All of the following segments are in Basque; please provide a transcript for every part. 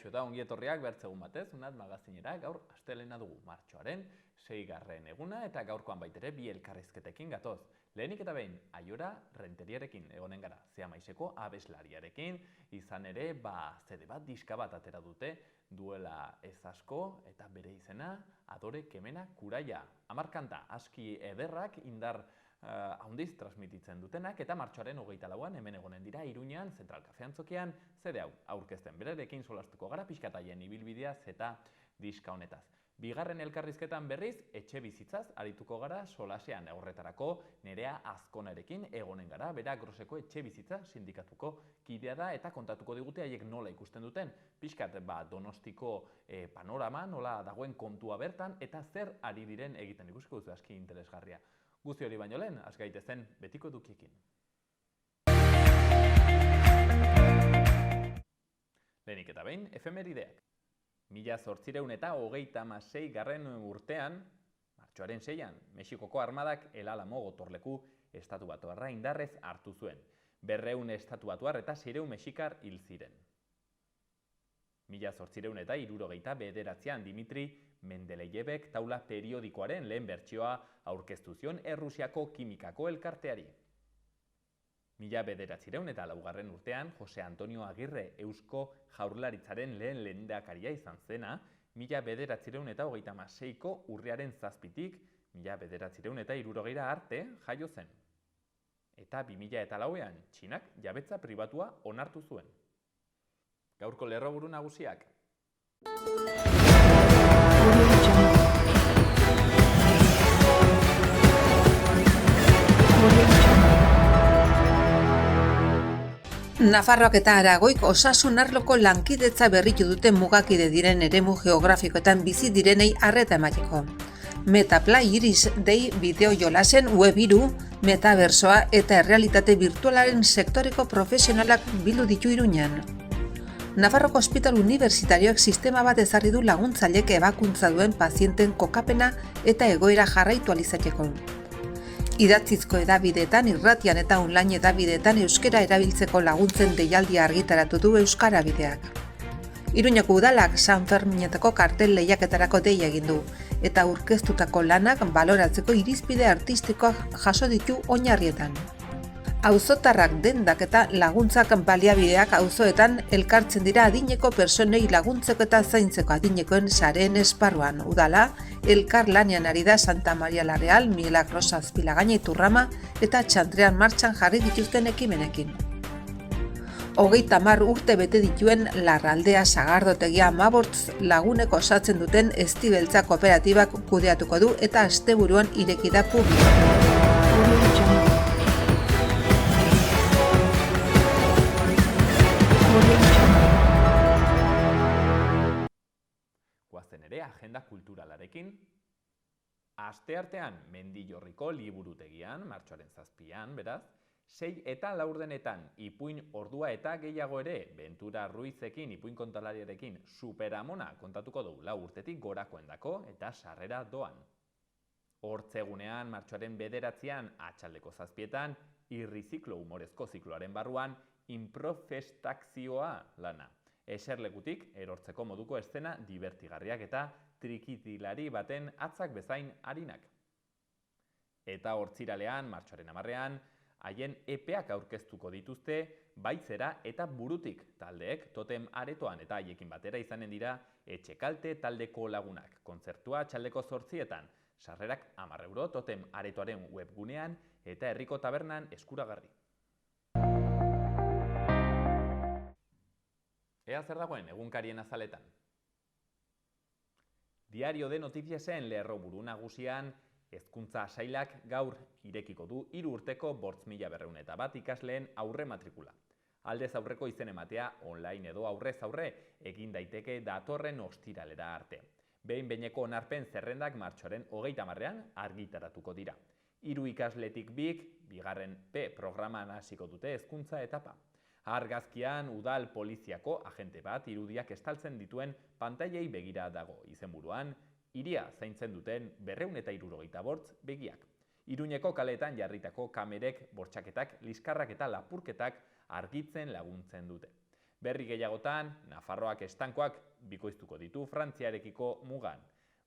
Kaixo eta ongi etorriak bertzegun batez, unat magazinera, gaur astelena dugu martxoaren 6. eguna eta gaurkoan baitere bi elkarrizketekin gatoz. Lehenik eta behin, Aiora Renteriarekin egonen gara, Zeamaiseko abeslariarekin, izan ere, CD bat, diska bat atera dute, duela ez asko eta bere izena Adore Kemena Kuraia. 10 kanta, aski ederrak, indar handiz transmititzen dutenak eta martxoaren 24an hemen egonen dira Iruñean, Zentral Kafe Antzokian, CD hau aurkezten. Berarekin solastuko gara pixkataien ibilbideaz eta diska honetaz. Bigarren elkarrizketan berriz, etxe bizitzaz arituko gara solasean. Horretarako Nerea Azkonarekin egonen gara, bera Groseko etxe bizitza sindikatuko kidea da eta kontatuko digute haiek nola ikusten duten. Pixkat Donostiko panorama, nola dagoen kontua bertan eta zer ari diren egiten ikusiko duzu aski interesgarria. Guzti hori baino lehen, az gaitezen betiko edukiekin. Lehenik eta behin, efemerideak. 1836 urtean, martxoaren 6an, Mexikoko armadak El Alamo gotorleku estatubatuarra indarrez hartu zuen. 200 estatubatuar eta 600 mexikar hil ziren. 1869an Dimitri Mendeleyevek taula periodikoaren lehen bertsioa aurkeztu zion Errusiako kimikako elkarteari. 1904 urtean Jose Antonio Agirre Eusko Jaurlaritzaren lehen lehendakaria izan zena, 1936ko urriaren 7tik 1960 arte jaio zen. Eta 2004an Txinak jabetza pribatua onartu zuen. Gaurko lerroburu nagusiak. Nafarroak eta Aragoik osasun arloko lankidetza berritu dute mugakide diren eremu geografikoetan bizi direnei arreta emateko. Metapla Iris dei bideo jolasen webiru, metabersoa eta errealitate virtualaren sektoreko profesionalak bildu ditu Iruñan. Nafarroko Ospital Unibertsitarioak sistema bat ezarri du laguntzailek ebakuntza duen pazienten kokapena eta egoera jarraitu ahal izateko. Idatzizko edabideetan, irratian eta online edabideetan euskara erabiltzeko laguntzen deialdia argitaratu du Euskara Bideak. Iruñeko udalak San Ferminetako kartel lehiaketarako deia egin du eta aurkeztutako lanak baloratzeko irizpide artistikoak jaso ditu oinarrietan. Auzotarrak dendak eta laguntzak baliabideak auzoetan elkartzen dira adineko personei laguntzeko eta zaintzeko adinekoen sareen esparruan. Udala, elkar lanean ari da Santa Maria la Real, Milagros Azpilagaina Iturrama eta Txantrean martxan jarri dituzten ekimenekin. 30 urte bete dituen Larraldea Sagardotegia 15 laguneko osatzen duten Eztibeltza kooperatibak kudeatuko du eta asteburuan ireki da publikoa. Guazen ere agenda kulturalarekin. Asteartean Mendillorriko liburutegian, martxoaren 7an, beraz, 6 eta 4 ipuin ordua eta gehiago ere, Ventura Ruizekin, ipuin kontalariarekin, Superamona kontatuko du 4 urtetik gorakoendako eta sarrera doan. Hortzegunean, martxoaren 9an, atxaldeko 7etan, irriziklo humorezko zikloaren barruan, improfestakzioa lana. Eserlekutik erortzeko moduko eszena divertigarriak eta trikitilari baten atzak bezain harinak. Eta hortziralean, martxoaren 10ean, haien epeak aurkeztuko dituzte Baitzera eta Burutik taldeek totem aretoan eta haiekin batera izanen dira Etxekalte taldeko lagunak. Kontzertua atxaldeko 8etan, sarrerak 10 euro totem aretoaren webgunean eta herriko tabernan eskuragarri. Ea zer dagoen egunkarien azaletan. Diario de Notiziasen lerroburu nagusian, Hezkuntza Sailak gaur irekiko du 3 urteko 5.201 ikasleen aurre matrikula. Aldez aurreko izen ematea online edo aurrez aurre egin daiteke datorren ostiralera arte. Behin-behineko onarpen zerrendak martxoaren 30ean argitaratuko dira. 3 ikasletik 2, bigarren P programan hasiko dute hezkuntza etapa. Argazkian udal poliziako agente bat irudiak estaltzen dituen pantailei begira dago. Izenburuan, hiria zaintzen duten 265 begiak. Iruñeko kaleetan jarritako kamerek bortxaketak, liskarrak eta lapurketak argitzen laguntzen dute. Berri gehiagotan, Nafarroak estankoak bikoiztuko ditu Frantziarekiko mugan.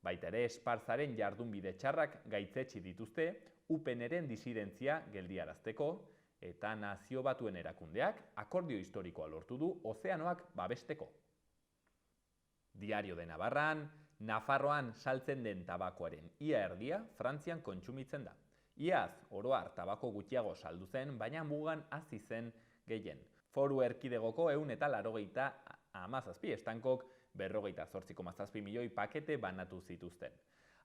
Baita ere, Esparzaren jardunbide txarrak gaitzetsi dituzte UPNren disidentzia geldiarazteko, eta Nazio Batuen erakundeak akordio historikoa lortu du ozeanoak babesteko. Diario de Navarran, Nafarroan saltzen den tabakoaren ia erdia Frantzian kontsumitzen da. Iaz, oro har tabako gutxiago saldu zen, baina mugan hazi zen gehien. Foru erkidegoko 187 estankok 58,7 milioi pakete banatu zituzten.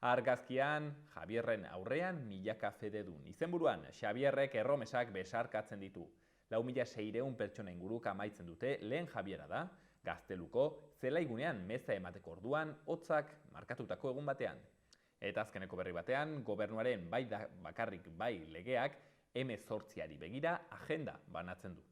Argazkian, Javierren aurrean milaka fededun. Izenburuan, Xabierrek erromesak besarkatzen ditu. 4.600 pertsona inguruk amaitzen dute lehen Javiera da, Gazteluko zelaigunean meza emateko orduan hotzak markatutako egun batean. Eta azkeneko berri batean, gobernuaren bai bakarrik bai legeak M8ari begira agenda banatzen du.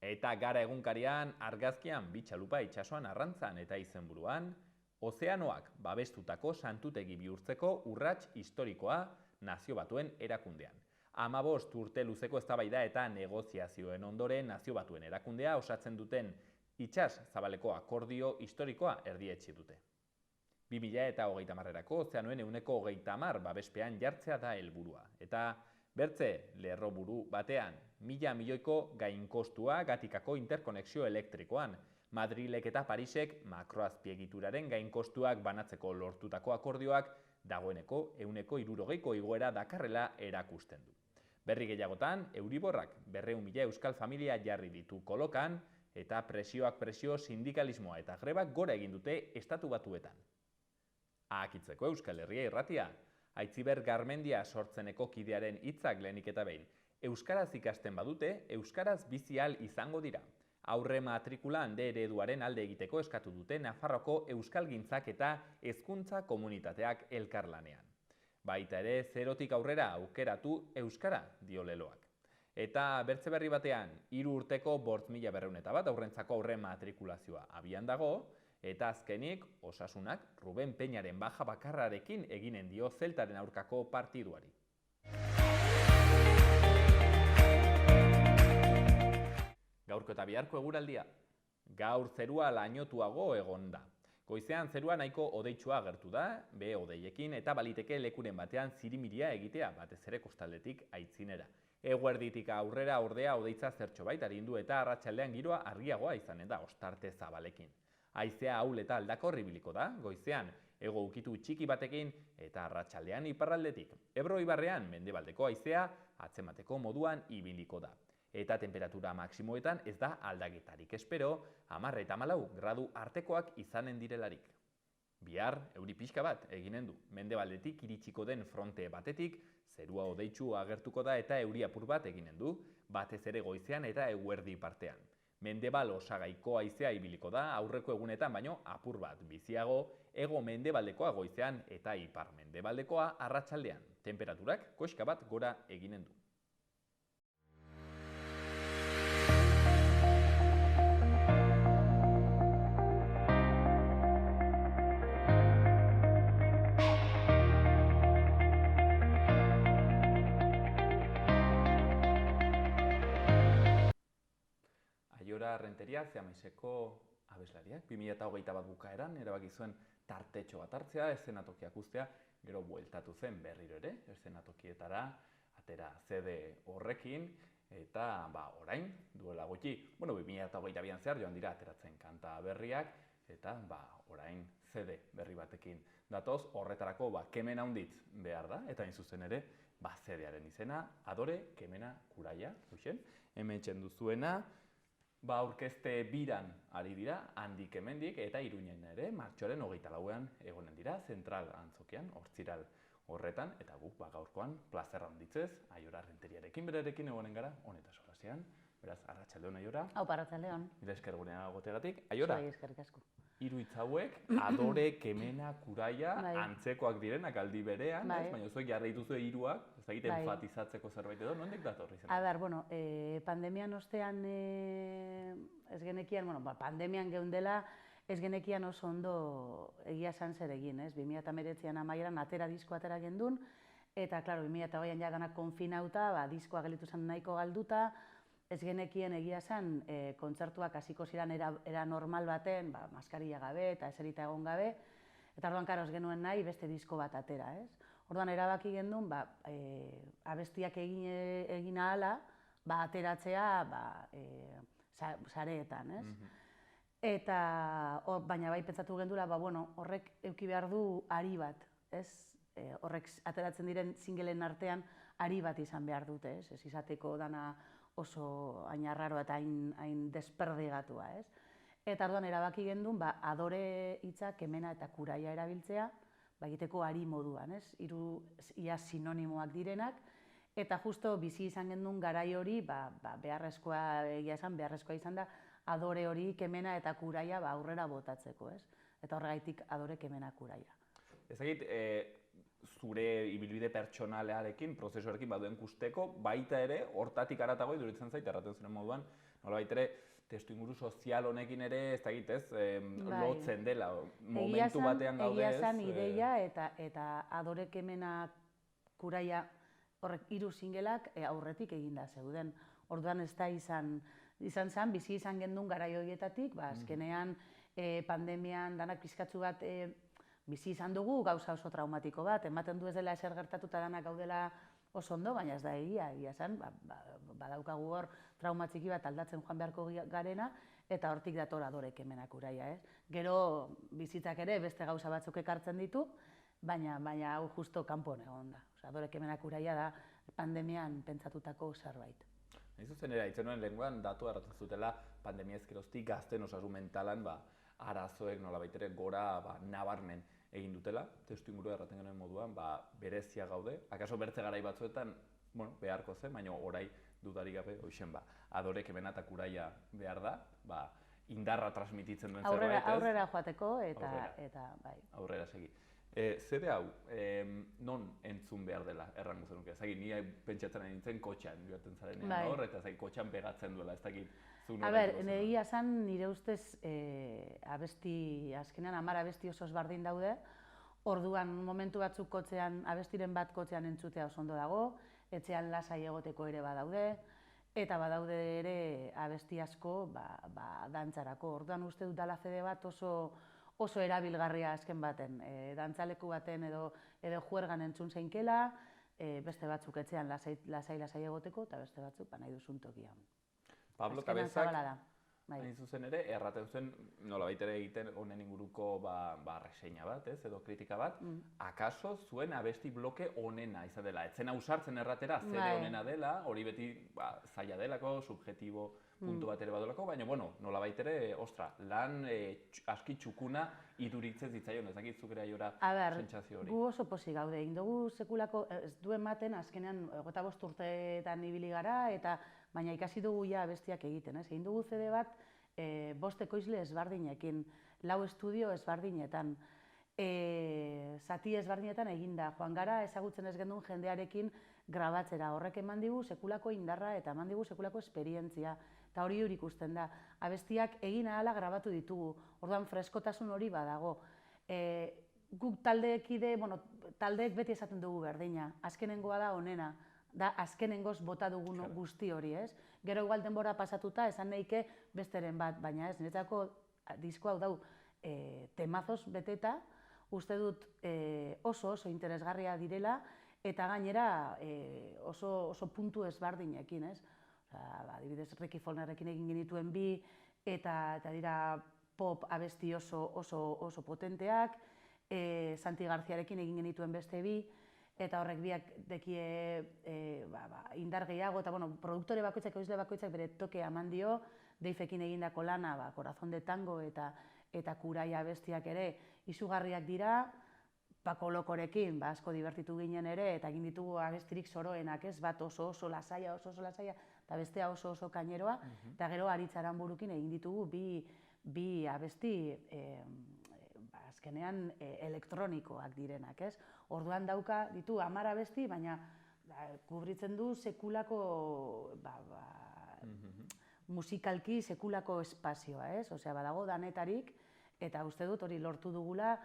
Eta Gara egunkarian argazkian bitxalupa itsasoan arrantzan eta izenburuan, ozeanoak babestutako santutegi bihurtzeko urrats historikoa Nazio Batuen erakundean. 15 urte luzeko eztabaida eta negoziazioen ondoren Nazio Batuen erakundea osatzen duten itsas zabaleko akordio historikoa erdietsi dute. 2030erako ozeanoen 30% babespean jartzea da helburua. Eta bertze lerroburu batean, 1.000 milioiko gainkostua Gatikako interkonexio elektrikoan, Madrilek eta Parisek makroazpiegituraren gainkostuak banatzeko lortutako akordioak dagoeneko 60% igoera dakarrela erakusten du. Berri gehiagotan, Euriborrak 200.000 euskal familia jarri ditu kolokan, eta presioak presio sindikalismoa eta grebak gora egin dute Estatu Batuetan. Ahakitzeko Euskal Herria irratia, Aitziber Garmendia sortzeneko kidearen hitzak lehenik eta behin. Euskaraz ikasten badute, euskaraz bizi ahal izango dira. Aurre matrikula hande ereduaren alde egiteko eskatu dute Nafarroko euskalgintzak eta hezkuntza komunitateak elkarlanean. Baita ere, zerotik aurrera aukeratu euskara dio leloak. Eta bertze berri batean, 3 urteko 5.201 aurrentzako aurre matrikulazioa abian dago, eta azkenik, Osasunak Ruben Peñaren baja bakarrarekin eginen dio Zeltaren aurkako partiduari. Gaurko eta biharko eguraldia. Gaur zerua lainotuago egon da. Goizean zerua nahiko odeitsua agertu da, behe-odeiekin, eta baliteke lekuren batean zirimiria egitea, batez ere kostaldetik aitzinera. Eguerditik aurrera ordea odeitza zertxo bait arindu eta arratsaldean giroa argiagoa izanen da ostarte zabalekin. Haizea ahul eta aldakor ibiliko da, goizean hego ukitu txiki batekin eta arratsaldean iparraldetik. Ebro ibarrean mendebaldeko haizea atzemateko moduan ibiliko da. Eta temperatura maksimoetan ez da aldaketarik espero, 10 eta 14 gradu artekoak izanen direlarik. Bihar, euri pixka bat eginen du. Mendebaldetik iritsiko den fronte batetik, zerua odeitsu agertuko da eta euri apur bat eginen du, batez ere goizean eta eguerdi partean. Mendebal osagaiko haizea ibiliko da aurreko egunetan baino apur bat biziago, hego mendebaldekoa goizean eta ipar mendebaldekoa arratsaldean. Temperaturak koxka bat gora eginen du. Aiora Renteria Zeamaiseko abeslariak 2021 bukaeran erabaki zuen tartetxo bat hartzea, eszenatokiak uztea, gero bueltatu zen berriro ere, eszenatokietara atera CD horrekin, eta orain duela gutxi, 2022an zehar joan dira ateratzen kanta berriak, eta orain CD berri batekin datoz, horretarako kemen handitz behar da, eta hain zuzen ere, CD-aren izena, Adore Kemena Kuraia, hemen duzuena, aurkezte biran ari dira, handik hemendik, eta Iruñen ere, martxoaren 24an egonen dira, zentral antzokian, hortziral horretan, eta guk gaurkoan plazerra handitzez, Aiora Renteriarekin berarekin egonen gara, honeta solasean, beraz, arratsaldeon Aiora. Hau, arratsaldeon. Mila esker gurean agotegatik. Aiora, eskerrik asko. Hiru hitz hauek, Adore Kemena Kuraia, antzekoak direnak aldi berean, baina zuek jarri dituzue hiruak, ez dakit enfatizatzeko zerbait edo, nondik datorri zen? Pandemian ostean ez genekian, pandemian geundela, ez genekian oso ondo egia esan zer egin, ez? 2019an amaieran atera disko atera gendun, eta, klaro, 2020an ja danak konfinauta, diskoa gelitu zen nahiko galduta, ez genekien egia esan kontzertuak hasiko ziren era normal baten, maskarilla gabe eta eserita egon gabe, eta orduan, karo, ez genuen nahi beste disko bat atera, ez? Orduan, erabaki gendun, abestiak egin ahala, ateratzea sareetan, ez? Eta, baina bai pentsatu gendula, horrek eduki behar du ari bat, ez? Horrek ateratzen diren singelen artean ari bat izan behar dute, ez? Ez izateko dana oso hain arraro eta hain desperdigatua, ez? Eta orduan erabaki gendun, adore hitza, kemena eta kuraia erabiltzea, egiteko ari moduan, ez? Hiru ia sinonimoak direnak, eta justo bizi izan gendun garai hori, beharrezkoa egia esan, beharrezkoa izan da, adore hori, kemena eta kuraia aurrera botatzeko, ez? Eta horregaitik adore, kemena, kuraia. Ezagit, zure ibilbide pertsonalearekin, prozesuarekin baduen kusteko, baita ere, hortatik haratago iduritzen zait, erraten ziren moduan, nolabait ere, testu inguru sozial honekin ere, ez da egitez, lotzen dela, momentu batean gaude ez. Egia esan ideia eta adore, kemena, kuraia, horrek 3 singelak aurretik eginda zeuden. Orduan ez da izan zen, bizi izan gendun garai horietatik, azkenean pandemian danak pizkatzu bat bizi izan dugu, gauza oso traumatiko bat, ematen du ez dela ezer gertatuta danak gaudela oso ondo, baina ez da egia esan, badaukagu hor trauma txiki bat aldatzen joan beharko garena, eta hortik dator adore, kemena, kuraia, ez? Gero bizitzak ere beste gauza batzuk ekartzen ditu, baina hau justo kanpoan egon da. Adore, kemena, kuraia da pandemian pentsatutako zerbait. Nahi zuzen ere, haitzen nuen lehenguan datu erratzen zutela pandemia ezkeroztik gazten osasun mentalan arazoek nolabait ere gora nabarmen egin dutela, testu ingurua erraten genuen moduan, berezia gaude. Akaso bertze garai batzuetan, beharko zen, baina orai dudarik gabe, hoixen adore, kemena eta kuraia behar da, indarra transmititzen duen zerbait, ez? Aurrera joateko eta bai. Aurrera segi. Zede hau, non entzun behar dela, errango zenuke? Zagin, ni pentsatzen ari nintzen kotxean, joaten zarenean hor, eta kotxean pegatzen duela, ez dakit. Egia esan, nire ustez, azkenean 10 abesti oso ezberdin daude, orduan momentu batzuk kotxean, abestiren bat kotxean entzutea oso ondo dago, etxean lasai egoteko ere badaude, eta badaude ere abesti asko dantzarako. Orduan uste dut dala CD bat oso erabilgarria azken baten, dantzaleku baten edo juergan entzun zeinkela, beste batzuk etxean lasai egoteko, eta beste batzuk nahi duzun tokian. Pablo Cabezak, hain zuzen ere, erraten zuen nolabait ere egiten honen inguruko reseña bat, edo kritika bat, akaso zuen abesti bloke onena izan dela, etzen ausartzen erratera zede onena dela, hori beti zaila delako, subjetibo puntu bat ere badolako, baina nolabait ere, lan aski txukuna iduritzen zitzaion, ezakit zuk ere aiora sentsazio hori. Gu oso pozik gaude, egin dugu sekulako, ez duen maten azkenean 25 urteetan ibili gara, baina ikasi dugu ja abestiak egiten, egin dugu CD bat 5 ekoizle ezberdinekin, 4 estudio ezberdinetan, zati ezberdinetan eginda, joan gara ezagutzen ez gendun jendearekin grabatzera, horrek eman digu sekulako indarra eta eman digu sekulako esperientzia, eta hori ikusten da, abestiak egin ahala grabatu ditugu, orduan freskotasun hori badago. Guk taldeek beti esaten dugu berdina, azkenengoa da onena, da azkenengoz bota dugun guzti hori, ez? Gero igual denbora pasatuta esan nahike besteren bat, baina ez, niretzako disko hau dau temazos beteta, uste dut oso interesgarria direla, eta gainera oso puntu ezberdinekin, ez? Adibidez, Ricky Follnerrekin egin genituen bi, eta dira pop abesti oso potenteak, Santi Garziarekin egin genituen beste bi, eta horrek biak dekie indar gehiago, eta produktore bakoitzak, ekoizle bakoitzak bere tokea eman dio, Deifekin egindako lana, Corazón de Tango eta Kuraia abestiak ere izugarriak dira, Paco Locorekin asko divertitu ginen ere, eta egin ditugu abestirik soroenak, ez, bat oso lasaia, eta bestea oso kaineroa, eta gero Aritz Aranburukin egin ditugu bi abesti azkenean elektronikoak direnak, ez? Orduan dauka ditu 10 abesti, baina kubritzen du sekulako, musikalki sekulako espazioa, ez? Osea, badago danetarik, eta uste dut hori lortu dugula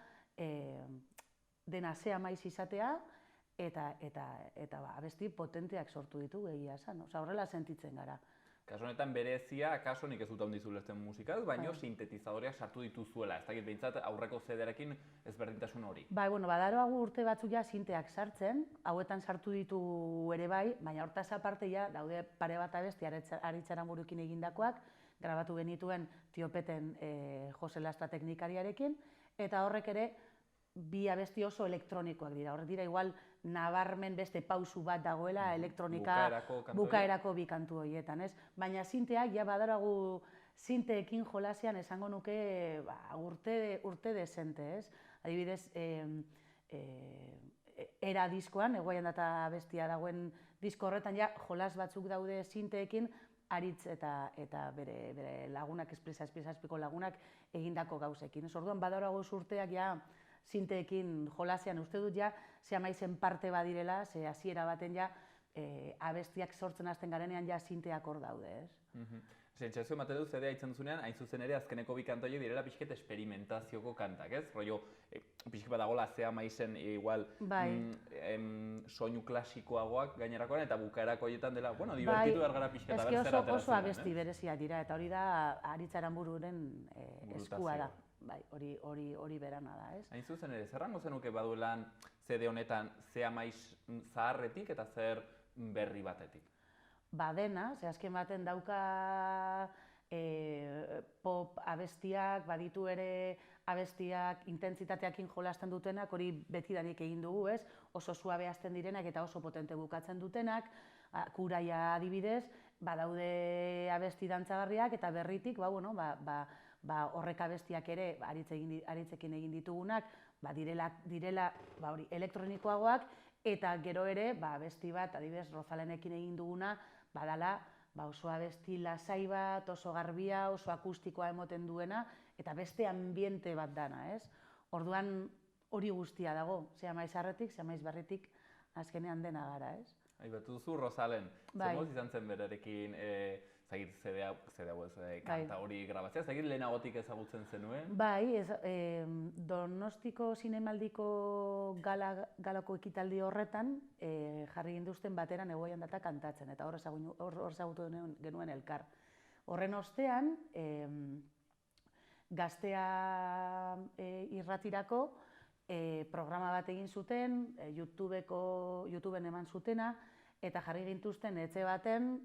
dena zea maiz izatea, eta abesti potenteak sortu ditu egia esan, horrela sentitzen gara. Kasu honetan berezia, akaso nik ez dut handizu ulertzen musikaz, baina sintetizadoreak sartu dituzuela. Ez dakit behintzat aurreko CD-arekin ezberdintasun hori. Bai, badaroagu urte batzuk ja sinteak sartzen, hauetan sartu ditu ere bai, baina hortaz aparte ja daude pare bat abesti Aritz Aranbururekin egindakoak, grabatu genituen Tiopeten Jose Lastra teknikariarekin, eta horrek ere bi abesti oso elektronikoak dira. Horrek dira igual nabarmen beste pausu bat dagoela elektronika bukaerako bi kantu horietan, ez? Baina sinteak ja badaragu sinteekin jolasean esango nuke urte desente, ez? Adibidez, era diskoan, Egoian data abestia dagoen disko horretan ja jolas batzuk daude sinteekin, Aritz eta bere lagunak, esplizazpiko lagunak egindako gauzekin. Orduan badaragu urteak ja sinteekin jolasean, uste dut ja, ze amaizen parte badirela, ze hasiera baten ja, abestiak sortzen hasten garenean ja sinteak hor daude, ez? Sentsazio ematen dut CD-a itzen duzunean, hain zuzen ere azkeneko bi kantoiek direla pixket esperimentazioko kantak, ez? Rollo, pixket bat dagoela ze amaizen igual soinu klasikoagoak gainerakoan eta bukaerako horietan dela, bueno, divertitu behar gara pixket abertzera ateratzen. Eske oso abesti bereziak dira, eta hori da Aritz Aranbururen eskua da. Bai, hori berana da, ez? Hain zuzen ere, zerrango zenuke baduelan CD honetan ze amaiz zaharretik eta zer berri batetik? Badena, ze azken baten dauka pop abestiak, baditu ere abestiak intentsitateakin jolasten dutenak, hori betidanik egin dugu, ez? Oso suabe hasten direnak eta oso potente bukatzen dutenak, Kuraia adibidez, badaude abesti dantzagarriak eta berritik, horrek abestiak ere, Aritzekin egin ditugunak, direla elektronikoagoak, eta gero ere, abesti bat, adibidez, Rozalenekin egin duguna, badala, oso abesti lasai bat, oso garbia, oso akustikoa emoten duena, eta beste ambiente bat dana, ez? Orduan hori guztia dago, ze amaiz harretik, ze amaiz berritik, azkenean dena gara, ez? Aipatu duzu Rozalen, zer moz izan zen berarekin, zagit kanta hori grabatzea, zagit lehenagotik ezagutzen zenuen? Bai, Donostiko zinemaldiko galako ekitaldi horretan jarri ginduzten bateran Egoian data kantatzen, eta hor ezagutu genuen elkar. Horren ostean, Gaztea irratirako programa bat egin zuten, YouTubeen eman zutena, eta jarri gintuzten etxe baten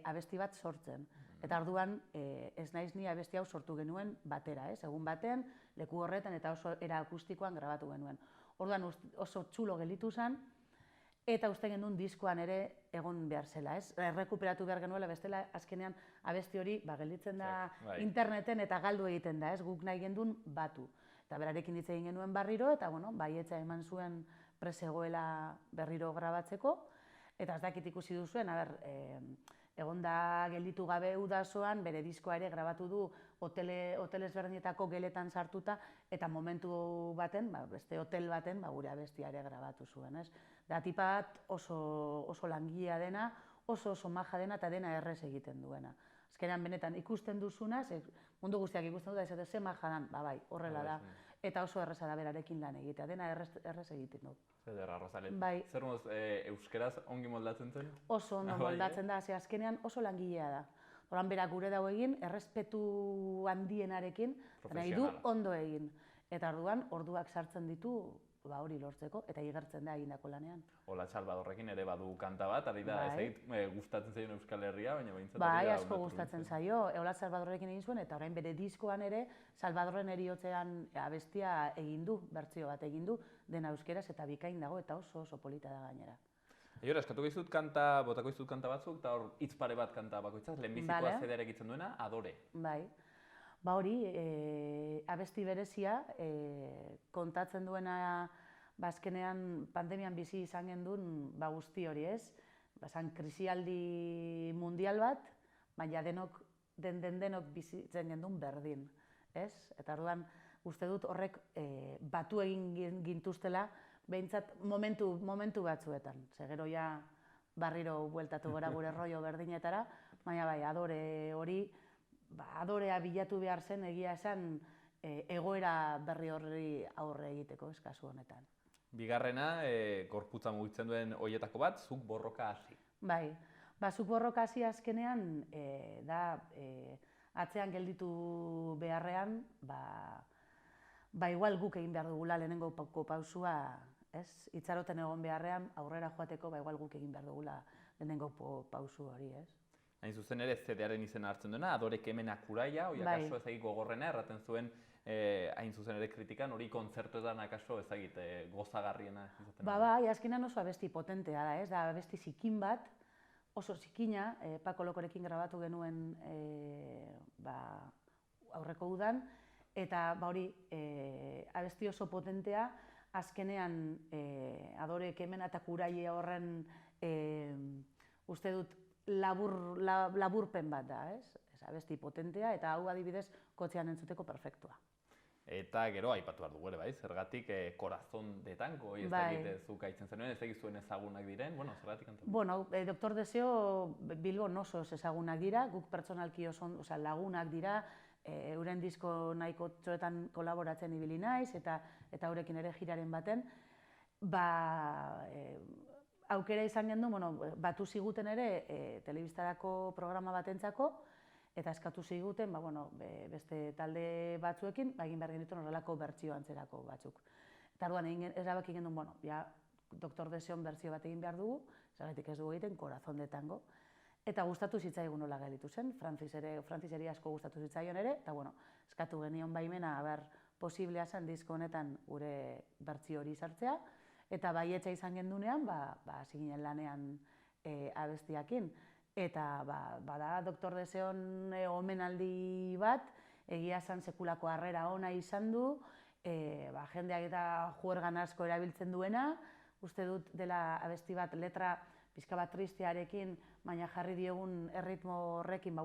abesti bat sortzen. Eta orduan ez naiz ni abesti hau sortu genuen batera, egun baten, leku horretan eta oso era akustikoan grabatu genuen. Orduan oso txulo gelditu zen, eta uste genuen diskoan ere egon behar zela, errekuperatu behar genuela, bestela azkenean abesti hori gelditzen da interneten eta galdu egiten da, guk nahi genuen batu. Eta berarekin hitz egin genuen berriro, eta baietza eman zuen presegoela berriro grabatzeko, eta ez dakit ikusi duzuen, egon da gelditu gabe udasoan, bere diskoa ere grabatu du hotel ezberdinetako geletan sartuta, eta momentu baten, beste hotel baten, gure abestia ere grabatu zuen, ez? Da tipa bat oso langilea dena, oso maja dena eta dena errez egiten duena. Azkenean benetan ikusten duzuna, mundu guztiak ikusten dut, ez ze maja dan, bai, horrela da. Eta oso erreza da berarekin lan egitea, dena errez egiten dut. Zederra, Rozalen. Zer moz, euskeraz ongi moldatzen zen? Oso ondo moldatzen da, ze azkenean oso langilea da. Horan berak gure dago egin, errespetu handienarekin, nahi du ondo egin. Eta orduan, orduak sartzen ditu hori lortzeko, eta igertzen da egindako lanean. Ola Salvadorrekin ere badu kanta bat, ari da, ez gustatzen zaio Euskal Herria, baina behintzat bai, asko gustatzen zaio. Ola Salvadorrekin egin zuen, eta orain bere diskoan ere, Salvadorren eriotzean abestia egin du, bertsio bat egin du, dena euskeraz eta bikain dago, eta oso polita da gainera. Aiora, eskatuko izut kanta, botako izut kanta batzuk, eta hor hitz pare bat kanta bakoitzaz, lehenbizikoa CD-a egitzen duena, Adore. Bai. Hori, abesti berezia, kontatzen duena azkenean pandemian bizi izan gendun guzti hori, ez? Zan krisialdi mundial bat, baina denok bizitzen gendun berdin, ez? Eta orduan, uste dut horrek batu egin gintuztela, behintzat momentu batzuetan. Ze gero ja barriro bueltatu gora gure rollo berdinetara, baina bai, Adore hori, Adorea bilatu behar zen egia esan egoera berri horri aurre egiteko kasu honetan. Bigarrena, gorputza mugitzen duen horietako bat, zuk borroka hasi. Bai, Zuk borrokazia azkenean, da, atzean gelditu beharrean, igual guk egin behar dugula lehenengo pausua, ez? Itxaroten egon beharrean, aurrera joateko, igual guk egin behar dugula lehenengo pausu hori, ez? Hain zuzen ere, CD-aren izena hartzen duena, Adore Kemena Kuraia, hori akaso ezagik gogorrena, erraten zuen, hain zuzen ere kritikan, hori kontzertuetan akaso ezagit gozagarriena izaten. Bai, azkenean oso abesti potentea da, ez? Da abesti zikin bat, oso zikina, Paco Locorekin grabatu genuen aurreko udan, eta hori abesti oso potentea, azkenean Adore Kemena eta Kuraia horren uste dut laburpen bat da, ez? Abesti potentea, eta hau adibidez kotxean entzuteko perfektua. Eta gero aipatu behar dugu ere, bai? Zergatik Corazón de Tango, ez dakit zuk aitzen zenuen, ez dakit zuen ezagunak diren, zergatik antatu? Bueno, Doktor Deseo Bilbon oso ezagunak dira, guk pertsonalki oso lagunak dira, euren disko nahiko txoetan kolaboratzen ibili naiz, eta eurekin ere jiraren baten. Aukera izan gendu, batu ziguten ere telebistarako programa batentzako, eta eskatu ziguten beste talde batzuekin, egin behar genituen horrelako bertsio antzerako batzuk. Eta orduan erabaki genuen, Doktor Deseon bertsio bat egin behar dugu, zergatik ez dugu egiten, Corazón de Tango, eta gustatu zitzaigun nola gelditu zen, frantziseri asko gustatu zitzaion ere, eta eskatu genion baimena, posiblea zen disko honetan gure bertsio hori sartzea, eta baietza izan gendunean, hasi ginen lanean abestiakin. Eta bada Doktor Deseon omenaldi bat, egia esan sekulako harrera ona izan du, jendeak eta juergan asko erabiltzen duena, uste dut dela abesti bat letra pixka bat tristearekin, baina jarri diogun erritmo horrekin,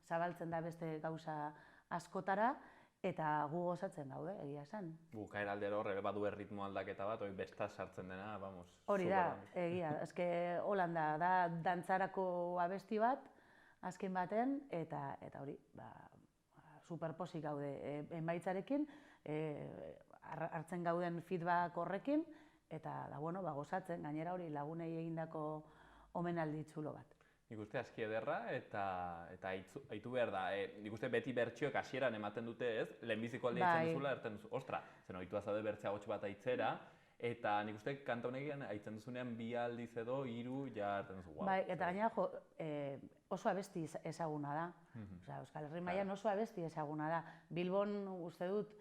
zabaltzen da beste gauza askotara, eta gu gozatzen gaude, egia esan. Bukaera aldero horre badu erritmo aldaketa bat, hori bestaz sartzen dena, vamos. Hori da, egia, eske Holanda da dantzarako abesti bat, azken baten, eta hori, superposik gaude emaitzarekin, hartzen gauden feedback horrekin, eta gozatzen, gainera hori lagunei egindako omenaldi txulo bat. Nik uste aski ederra eta aitu behar da, nik uste beti bertsioek hasieran ematen dute ez, lehenbiziko alde aitzen duzula, erten duzu, ostra, zen ohitua zaude bertzea hotx bat aitzera, eta nik uste kanta honekin aitzen duzunean 2 aldiz edo 3 ja erten duzu. Bai, eta gainera oso abesti ezaguna da, Euskal Herri mailan oso abesti ezaguna da. Bilbon uste dut,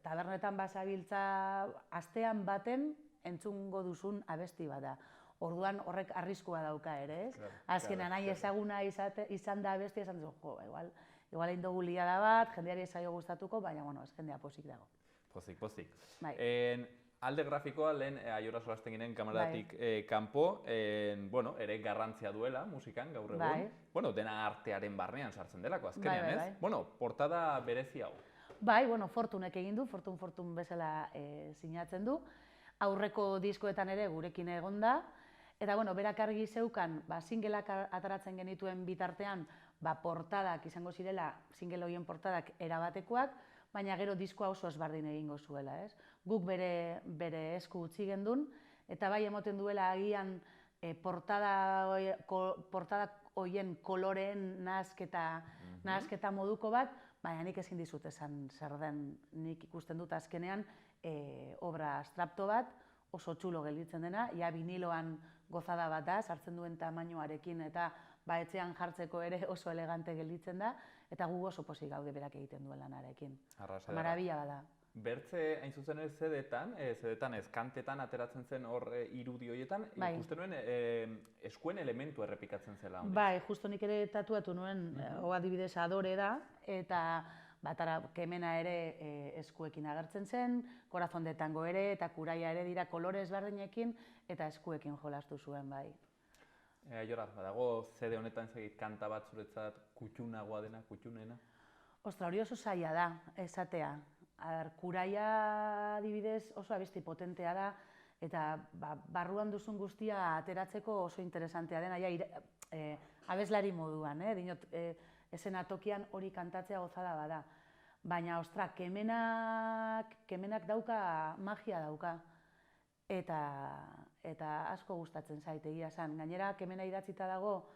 tabernetan basabiltza astean baten entzungo duzun abesti bat da. Orduan horrek arriskua dauka ere, ez? Azkenan nahi ezaguna izan da abesti, esan duzu, igual egin dugu liada bat, jendeari ezaio gustatuko, baina, ez jendea pozik dago. Pozik. Alde grafikoa lehen Aiora solasten ginen kameratik kanpo, ere garrantzia duela musikan gaur egun, dena artearen barnean sartzen delako azkenean, ez? Portada berezi hau. Bai, Fortunek egin du, Fortun bezala sinatzen du, aurreko diskoetan ere gurekin egon da, eta berak argi zeukan, singelak ataratzen genituen bitartean, portadak izango zirela, single horien portadak erabatekoak, baina gero diskoa oso ezberdin egingo zuela, ez? Guk bere esku utzi gendun, eta bai emoten duela agian portada horien koloreen nahasketa moduko bat, baina nik ezin dizut esan zer den, nik ikusten dut azkenean obra abstrakto bat, oso txulo gelditzen dena, viniloan gozada bat da, sartzen duen tamainoarekin eta etxean jartzeko ere oso elegante gelditzen da, eta gu oso pozik gaude berak egiten duen lanarekin. Marabila bada. Bertze, hain zuzen ez zedetan eskantetan ateratzen zen hor irudi horietan, ikusten nuen eskuen elementu errepikatzen zela. Bai, justo nik ere tatuatu nuen, adibidez Adore da, eta Kemena ere eskuekin agertzen zen, Corazón de Tango ere, eta Kuraia ere dira kolore ezberdinekin, eta eskuekin jolastu zuen, bai. Aiora, badago CD honetan zegit kanta bat zuretzat kutxunagoa dena, kutxunena? Ostra, hori oso zaila da, esatea. Kuraia adibidez oso abesti potentea da, eta barruan duzun guztia ateratzeko oso interesantea dena, abeslari moduan, dinot, esenatokian hori kantatzea gozada bada. Baina, ostra, Kemenak dauka, magia dauka, eta asko gustatzen zait, egia esan. Gainera, Kemena idatzita dago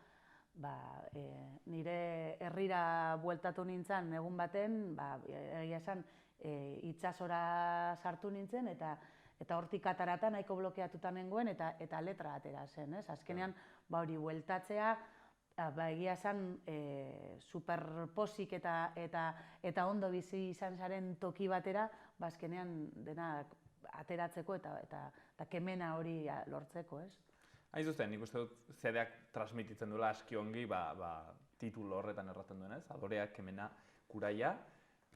nire herrira bueltatu nintzen egun baten, egia esan, itsasora sartu nintzen, eta hortik atarata nahiko blokeatuta nengoen, eta letra atera zen, ez? Azkenean, hori bueltatzea, egia esan, superposik eta ondo bizi izan zaren toki batera, azkenean dena ateratzeko eta kemena hori lortzeko, ez? Hain zuzen, nik uste dut zedeak transmititzen duela aski ongi, titulu horretan erraten duenez, adoreak, kemena, kuraia.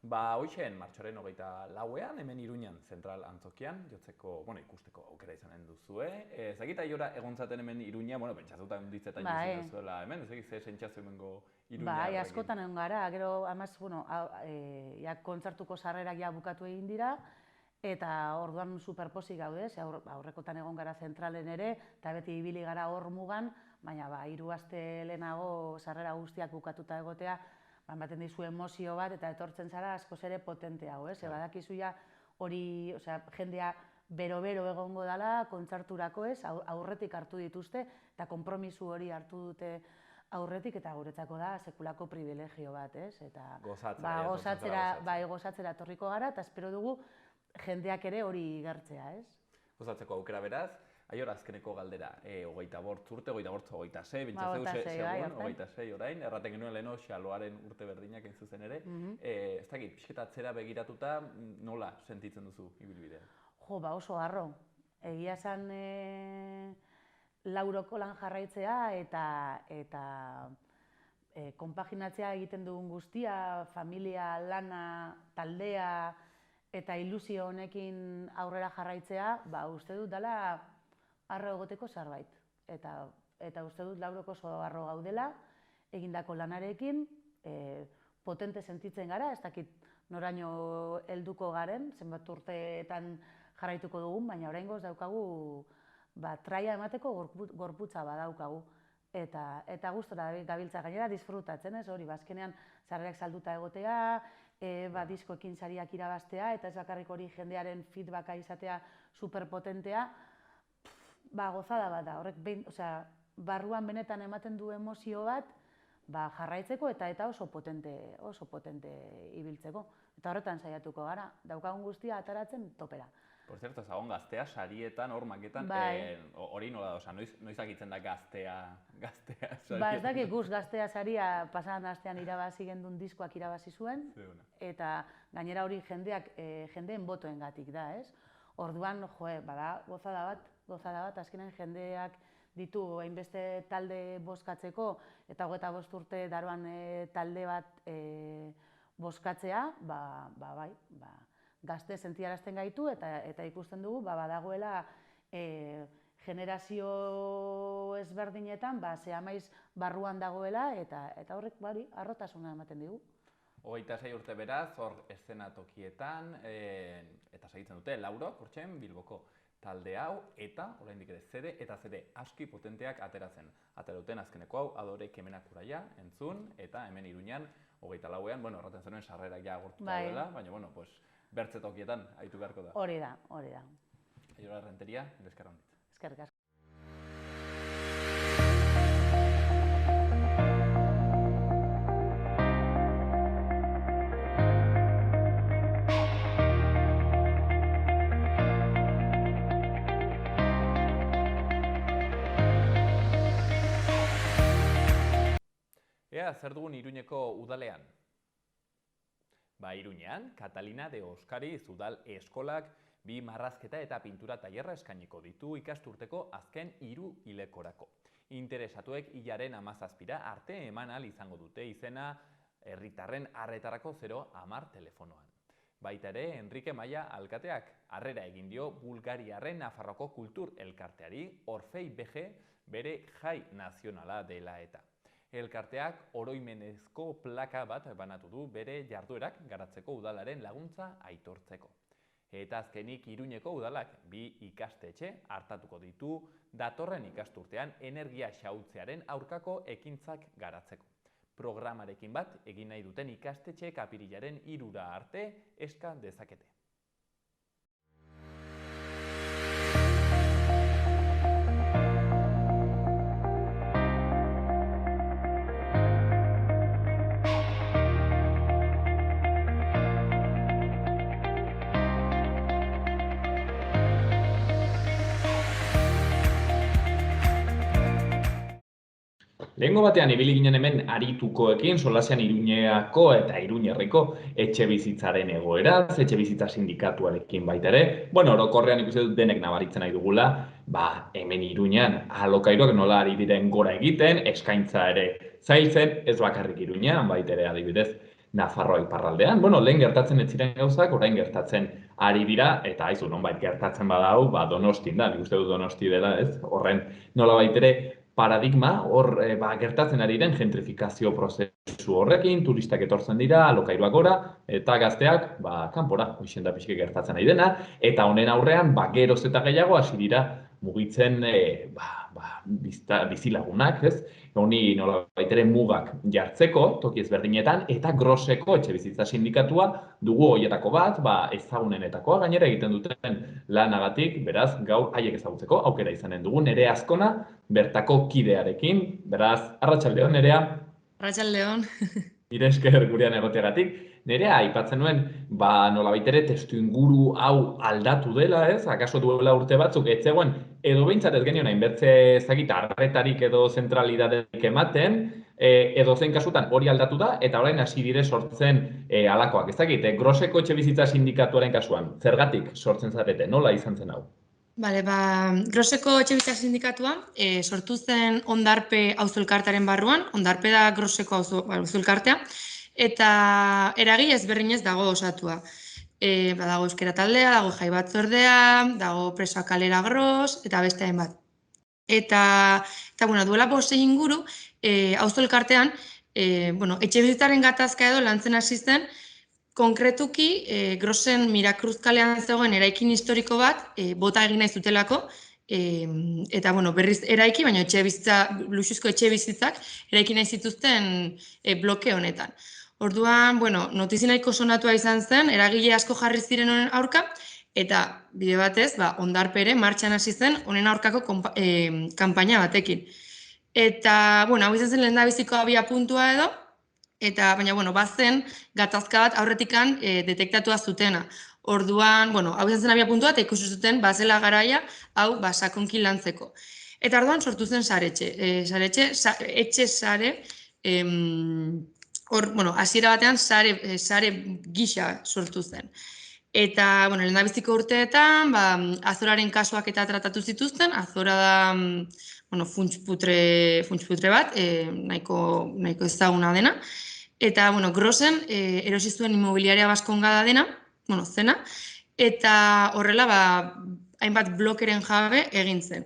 Hoxen, martxoaren 24ean, hemen Iruñan, zentral antzokian, jotzeko, ikusteko aukera izanen duzue. Zagit aiora egontzaten hemen Iruña, pentsatuta unditzetan juzien duzuela hemen, ezagit ze sentsazio hemengo Iruña horrekin. Askotan egon gara, gero, amaz, kontzertuko sarrerak ja bukatu egin dira, eta orduan superposik gaude, aurrekotan egon gara zentralen ere, eta beti ibili gara hor mugan, baina 3 aste lehenago sarrera guztiak bukatuta egotea, ematen dizu emozio bat, eta etortzen zara askoz ere potenteago, ez? Badakizu ja hori, jendea bero-bero egongo dela, kontzerturako ez, aurretik hartu dituzte, eta konpromisu hori hartu dute aurretik, eta guretzako da sekulako privilegio bat, ez? Gozatzera etorriko gara, eta espero dugu jendeak ere hori gertzea, ez? Gozatzeko aukera beraz, Aiora, azkeneko galdera, 25 urte, 26, bintzatzeu segun, 26 orain, erraten genuen leheno xaloaren urte berdinak hain zuzen ere. Ez dakit, pixketa atzera begiratuta, nola sentitzen duzu ibilbidea? Oso harro. Egia esan lauroko lan jarraitzea eta konpaginatzea egiten dugun guztia, familia, lana, taldea eta ilusio honekin aurrera jarraitzea, uste dut dela harro egoteko zerbait. Eta uste dut lauroko oso harro gaudela, egindako lanarekin, potente sentitzen gara, ez dakit noraino helduko garen, zenbat urteetan jarraituko dugun, baina oraingoz daukagu traia emateko gorputza badaukagu. Eta gustora gabiltza gainera disfrutatzen, ez hori, azkenean sarrerak salduta egotea, diskoekin sariak irabaztea, eta ez bakarrik hori jendearen feedbacka izatea superpotentea, gozada bat da, horrek barruan benetan ematen du emozio bat, jarraitzeko eta oso potente ibiltzeko. Eta horretan saiatuko gara, daukagun guztia ataratzen topera. Por cierto, zagon gaztea, sarietan, hor maketan, hori nola da, noiz akitzen da gaztea sarietan? Ez dakik guz gaztea saria pasadan astean irabazi gendun diskoak irabazi zuen, eta gainera hori jendeen botoengatik da, ez? Orduan, bada, gozada bat, azkenean jendeak ditu hainbeste talde bozkatzeko, eta 25 urte daroan talde bat bozkatzea, gazte sentiarazten gaitu, eta ikusten dugu, badagoela generazio ezberdinetan, zehmaiz barruan dagoela, eta horrek harrotasuna ematen digu. 26 urte beraz, hor eszenatokietan, eta segitzen dute, Laurok, hortxen, Bilboko talde hau, eta, oraindik ere, CD aski potenteak ateratzen. Aterauten azkeneko hau, Adore, kemena, kuraia, entzun, eta hemen Iruñan, 24ean, erraten zenuen sarrerak ja agortuta dela, baina, bertzetokietan aitu beharko da. Hori da. Aiora Renteria, eskerrik asko. Eskerrik asko. Zer dugun Iruñeko udalean? Iruñean, Catalina de Oskariz udal eskolak 2 marrazketa eta pintura tailerra eskainiko ditu ikasturteko azken 3 hilekorako. Interesatuek hilaren 17 arte eman ahal izango dute izena herritarren arretarako 010 telefonoan. Baita ere, Enrique Maia alkateak harrera egin dio Bulgariarren Nafarroko kultur elkarteari Orfei BG bere jai nazionala dela eta. Elkarteak oroimenezko plaka bat banatu du bere jarduerak garatzeko udalaren laguntza aitortzeko. Eta azkenik Iruñeko udalak 2 ikastetxe hartatuko ditu datorren ikasturtean energia xahutzearen aurkako ekintzak garatzeko. Programarekin bat egin nahi duten ikastetxeek apirilaren 3 arte eska dezakete. Lehengo batean ibili ginen hemen aritukoekin, solasean Iruñeako eta Iruñerriko etxe bizitzaren egoeraz, etxe bizitza sindikatuarekin baita ere. Bueno, orokorrean ikusi dut denek nabaritzen nahi dugula, hemen Iruñean alokairuak nola ari diren gora egiten, eskaintza ere zailtzen, ez bakarrik Iruñean, baita ere adibidez Nafarroa iparraldean. Bueno, lehen gertatzen ez ziren gauzak, orain gertatzen ari dira, eta haizu, nonbait gertatzen badau, Donostin da, nik uste dut Donosti dela, ez? Horren nolabait ere paradigma, hor gertatzen ari den gentrifikazio prozesu horrekin, turistak etortzen dira, alokairuak gora, eta gazteak, kanpora, hoixen da pixke gertatzen ari dena, eta honen aurrean, geroz eta gehiago hasi dira mugitzen bizilagunak, ez? Honi nolabait ere mugak jartzeko, toki ezberdinetan, eta Groseko etxe bizitza sindikatua dugu horietako bat, ezagunenetakoa gainera egiten duten lanagatik, beraz, gaur haiek ezagutzeko aukera izanen dugu, Nerea Azkona, bertako kidearekin, beraz, arratsaldeon Nerea. Arratsaldeon. Nire esker gurean egoteagatik. Nerea, aipatzen nuen, nolabait ere testu inguru hau aldatu dela, ez? Akaso duela urte batzuk, ez zegoen, edo behintzat ez genion hainbertze ezagit arretarik edo zentralidaderik ematen, edo zen kasutan hori aldatu da, eta orain hasi dire sortzen halakoak. Ezagit, Groseko etxe bizitza sindikatuaren kasuan, zergatik sortzen zarete, nola izan zen hau? Bale, Groseko etxe bizitza sindikatua sortu zen Ondarpe auzo-elkartearen barruan, Ondarpe da Groseko auzo-elkartea, eta eragile ezberdinez dago osatua. Dago euskera taldea, dago jai batzordea, dago presoak kalera Gros, eta beste hainbat. Eta duela 5 inguru, auzo-elkartean, etxe bizitzaren gatazka edo lantzen hasi zen, konkretuki, Grosen Mirakruz kalean zegoen eraikin historiko bat, bota egin nahi zutelako, eta berriz eraiki, baina luxuzko etxe bizitzak eraiki nahi zituzten bloke honetan. Orduan, notizi nahiko sonatua izan zen, eragile asko jarri ziren honen aurka, eta bide batez, Ondarpe ere martxan hasi zen honen aurkako kanpaina batekin. Eta, hau izan zen lehendabiziko abia puntua edo, baina, bazen gatazka bat aurretikan detektatua zutena. Orduan, hau izan zen abia puntua, eta ikusi zuten, zela garaia, hau, sakonki lantzeko. Eta orduan sortu zen etxe sare, hasiera batean sare gisa sortu zen. Eta, lehendabiziko urteetan, Azoraren kasuak eta tratatu zituzten, Azora da, funtsputre bat, nahiko ezaguna dena. Eta, Grosen erosi zuen inmobiliaria Baskongada dena, zena, eta horrela, hainbat blokeren jabe egin zen.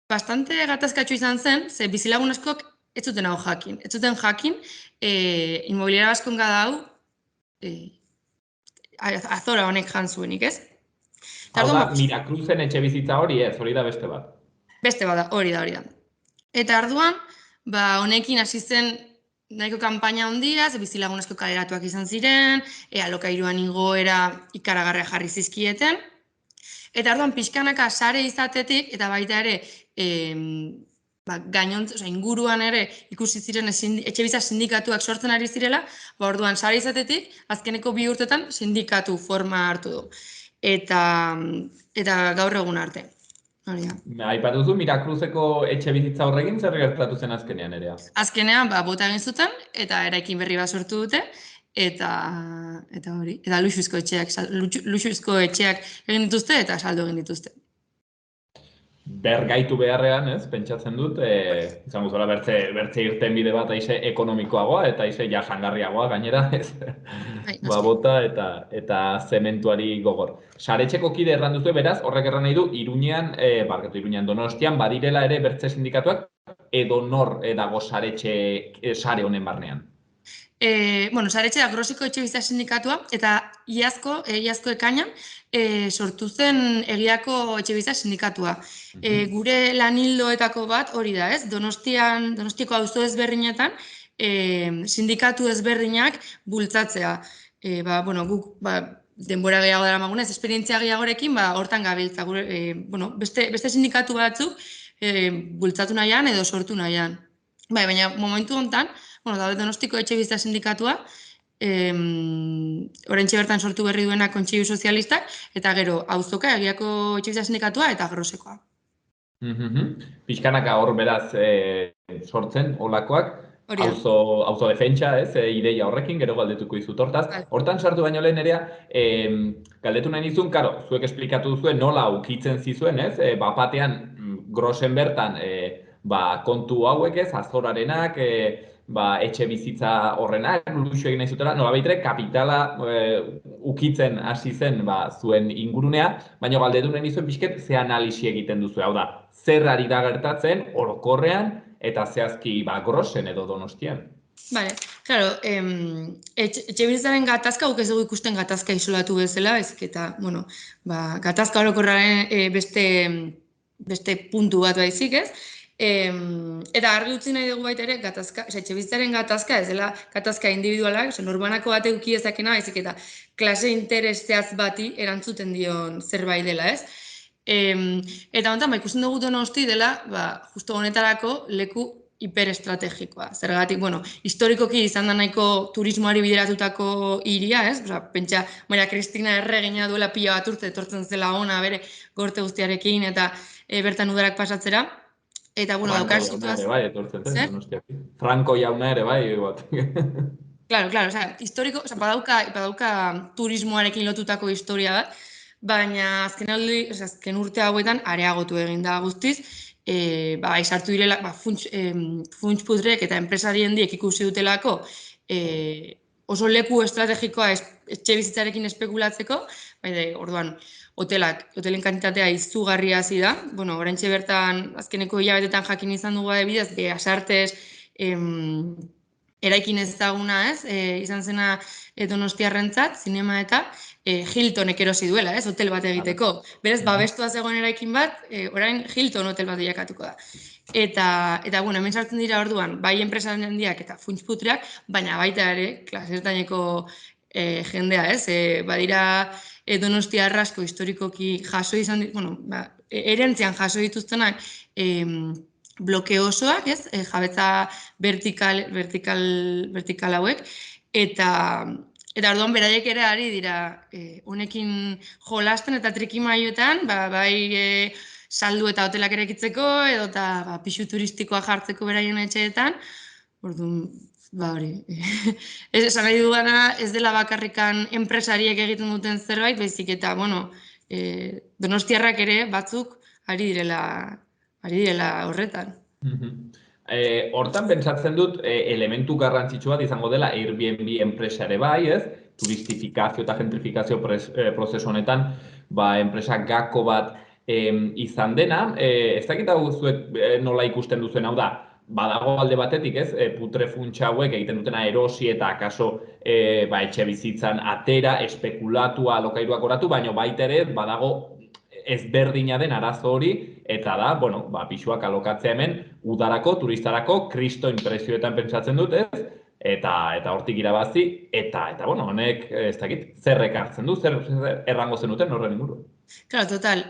Bastante gatazkatxo izan zen, ze bizilagun askok ez zuten hau jakin. Ez zuten jakin, inmobiliaria Baskongada hau, Azora honek jan zuenik, ez? Hau da, Mirakruzen etxe bizitza hori ez, hori da beste bat. Beste bat, hori da. Eta arduan, honekin hasi zen nahiko kanpaina handia, ze bizilagun asko kaleratuak izan ziren, alokairuan igoera ikaragarria jarri zizkieten. Eta arduan, pixkanaka sare izatetik, eta baita ere, inguruan ere ikusi ziren etxe bizitza sindikatuak sortzen ari zirela, orduan sare izatetik, azkeneko 2 urtetan sindikatu forma hartu du. Eta gaur egun arte. Aipatu zu, Mirakruzeko etxe bizitza horrekin zer gertatu zen azkenean ere? Azkenean, bota egin zuten, eta eraikin berri bat sortu dute, eta hori, eta luxuzko etxeak egin dituzte, eta saldo egin dituzte. Bergaitu beharrean, ez, pentsatzen dut, izango zola bertze irten bide bat aize ekonomikoagoa, eta aize jasangarriagoa gainera, ez, bota eta zementuari gogor. Saretxeko kide erran duzu, beraz, horrek erran nahi du, Iruñean Donostian, badirela ere bertze sindikatuak, edo nor dago sare honen barnean? Saretxe da Groseko etxe bizitza sindikatua, eta iazko ekainan, sortu zen egiako etxe bizitza sindikatua. Gure lanildoetako bat hori da, ez? Donostiako auzo ezberdinetan sindikatu ezberdinak bultzatzea. Guk denbora gehiago dara magunez, esperientzia gehiagorekin hortan gabiltza. Beste sindikatu batzuk bultzatu nahian edo sortu nahian. Baina momentu honetan, daude Donostiko etxe bizitza sindikatua, oraintxe bertan sortu berri duena Kontseilu Sozialistak, eta gero auzoka egiako etxe bizitza sindikatua eta Grosekoa. Pixkanaka hor beraz sortzen olakoak, Hori da. autodefentsa, ez, ideia horrekin, gero galdetuko dizut hortaz. Vale. Hortan sartu baino lehen erea, galdetu nahi nizun, karo, zuek esplikatu duzuen nola ukitzen zizuen, ez, bapatean grosen bertan kontu hauek ez, azorarenak, etxe bizitza horrenak, luxu egin nahi zutela, nola baitere, kapitala ukitzen hasi zen zuen ingurunea, baina galdetu nahi nizuen pixket ze analisi egiten duzu, hau da, zer ari da gertatzen orokorrean eta zehazki grosen edo Donostian. Bale, claro, etxebizitzaren gatazka, guk ez dugu ikusten gatazka isolatu bezala, eta, bueno, gatazka orokorraren beste puntu bat baizik, ez? Eta argi utzi nahi dugu baita ere, etxebizitzaren gatazka, ez dela gatazka individualak, norbanako bat eduki ezakena, baizik eta klase intereseaz bati erantzuten dion zerbait dela, ez? Eta honetan, ikusten dugu Donosti dela, justo honetarako leku hiperestrategikoa. Zergatik, bueno, historikoki izan da nahiko turismoari bideratutako hiria, ez? Pentsa, Maria Cristina erregina duela pila bat urte, etortzen zela ona bere gorte guztiarekin eta bertan udarak pasatzera. Eta, bueno, daukar situazio... Bai, etortzen zen, Donostiak. Franco jauna ere, bai, bat. Claro, historiko, badauka turismoarekin lotutako historia bat, baina azken urte hauetan areagotu egin da guztiz, sartu direla, funts putrek eta enpresarien diek ikusi dutelako oso leku estrategikoa etxe bizitzarekin espekulatzeko, orduan, hotelen kantitatea izugarria hasi da, bueno, oraintxe bertan azkeneko hilabetetan jakin izan dugu adibidez, Asartes eraikin ezaguna, ez, izan zena Donostiarrentzat, zinema eta Hiltonek erosi duela, ez, hotel bat egiteko. Berez, babestua zegoen eraikin bat, orain Hilton hotel bat bilakatuko da. Eta, bueno, hemen sartzen dira orduan, bai enpresaren handiak eta funtsputreak, baina baita ere, klaseertaineko jendea, ez, badira Donostia arrasko historikoki jaso izan, bueno, erentzian jaso dituztenak bloke osoak, ez, jabetza vertikal hauek, eta orduan beraiek ere ari dira honekin jolasten eta trikimailuetan, bai saldu eta hotelak erekitzeko, edo eta pisu turistikoa jartzeko beraien etxeetan, orduan, hori, esan nahi dugana ez dela bakarrikan enpresariek egiten duten zerbait, baizik eta, bueno, donostiarrak ere batzuk ari direla horretan. Hortan pentsatzen dut elementu garrantzitsu bat izango dela Airbnb enpresa ere bai, ez? Turistifikazio eta gentrifikazio prozesu honetan, enpresa gako bat izan dena. Ez dakit hau zuek nola ikusten duzen, hau da, badago alde batetik, ez, putre funtsa hauek egiten dutena erosi eta akaso etxe bizitzan atera, espekulatua, alokairuak oratu, baina baita ere badago ezberdina den arazo hori, eta da, bueno, pisuak alokatzea hemen, udarako, turistarako, kristo inpresioetan pentsatzen dut, ez? Eta hortik irabazi, eta bueno, honek, ez dakit, zer ekartzen du, zer errango zenuten horren inguru. Claro, total,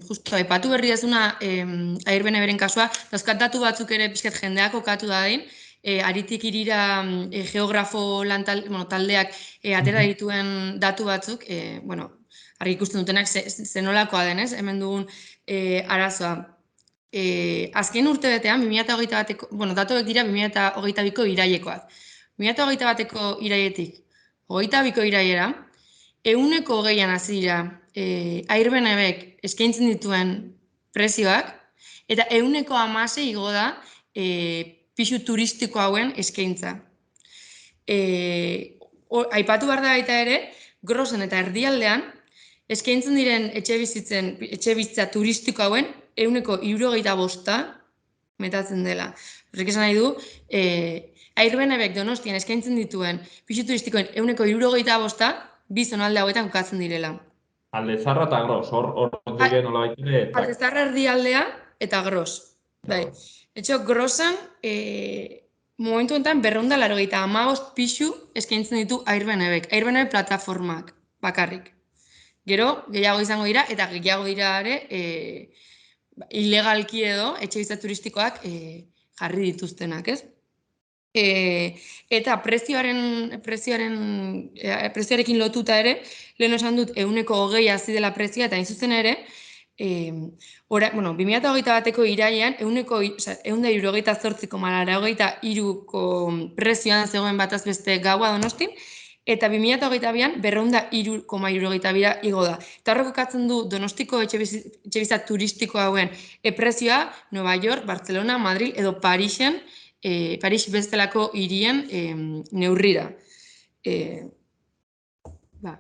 justo, aipatu berri ezuna Airbnb-ren kasua, dauzkat datu batzuk ere pixkat jendeak okatu da din, aritik irira geografo taldeak atera dituen datu batzuk, bueno, argi ikusten dutenak zenolakoa denez, hemen dugun arazoa. Azken urte betean, 2021 bateko, bueno, datuak dira 2022ko irailekoak. 2021 bateko irailetik, 22ko iraiera, 120an hasi dira Airbnbek eskaintzen dituen prezioak, eta 116 igo da pisu turistiko hauen eskaintza. Aipatu behar da baita ere, grosen eta erdialdean, eskaintzen diren etxe bizitza turistiko hauen 165 metatzen dela. Horrek esan nahi du, Airbnbek Donostian eskaintzen dituen pisu turistikoen 165 bi zonalde hauetan kokatzen direla. Alde zarra eta gros, hor dire nola baitere... Alde zarra erdialdea eta gros. Etxo, grosan, momentu enten 285 pisu eskaintzen ditu Airbnbek. Airbnb plataformak bakarrik. Gero, gehiago izango dira, eta gehiago dira ere, ilegalki edo, etxe bizitza turistikoak jarri dituztenak, ez? Eta prezioarekin lotuta ere, lehen esan dut 120 hasi dela prezioa, eta hain zuzen ere, Bueno, 2021ko irailean 168,83ko prezioan zegoen bataz beste gaua Donostin, eta 2022an 203,62 igo da. Eta horrek kokatzen du Donostiko etxebizitza turistiko hauen prezioa Nueva York, Barcelona, Madrid edo Parisen, Paris bestelako hirien neurrira. Ba.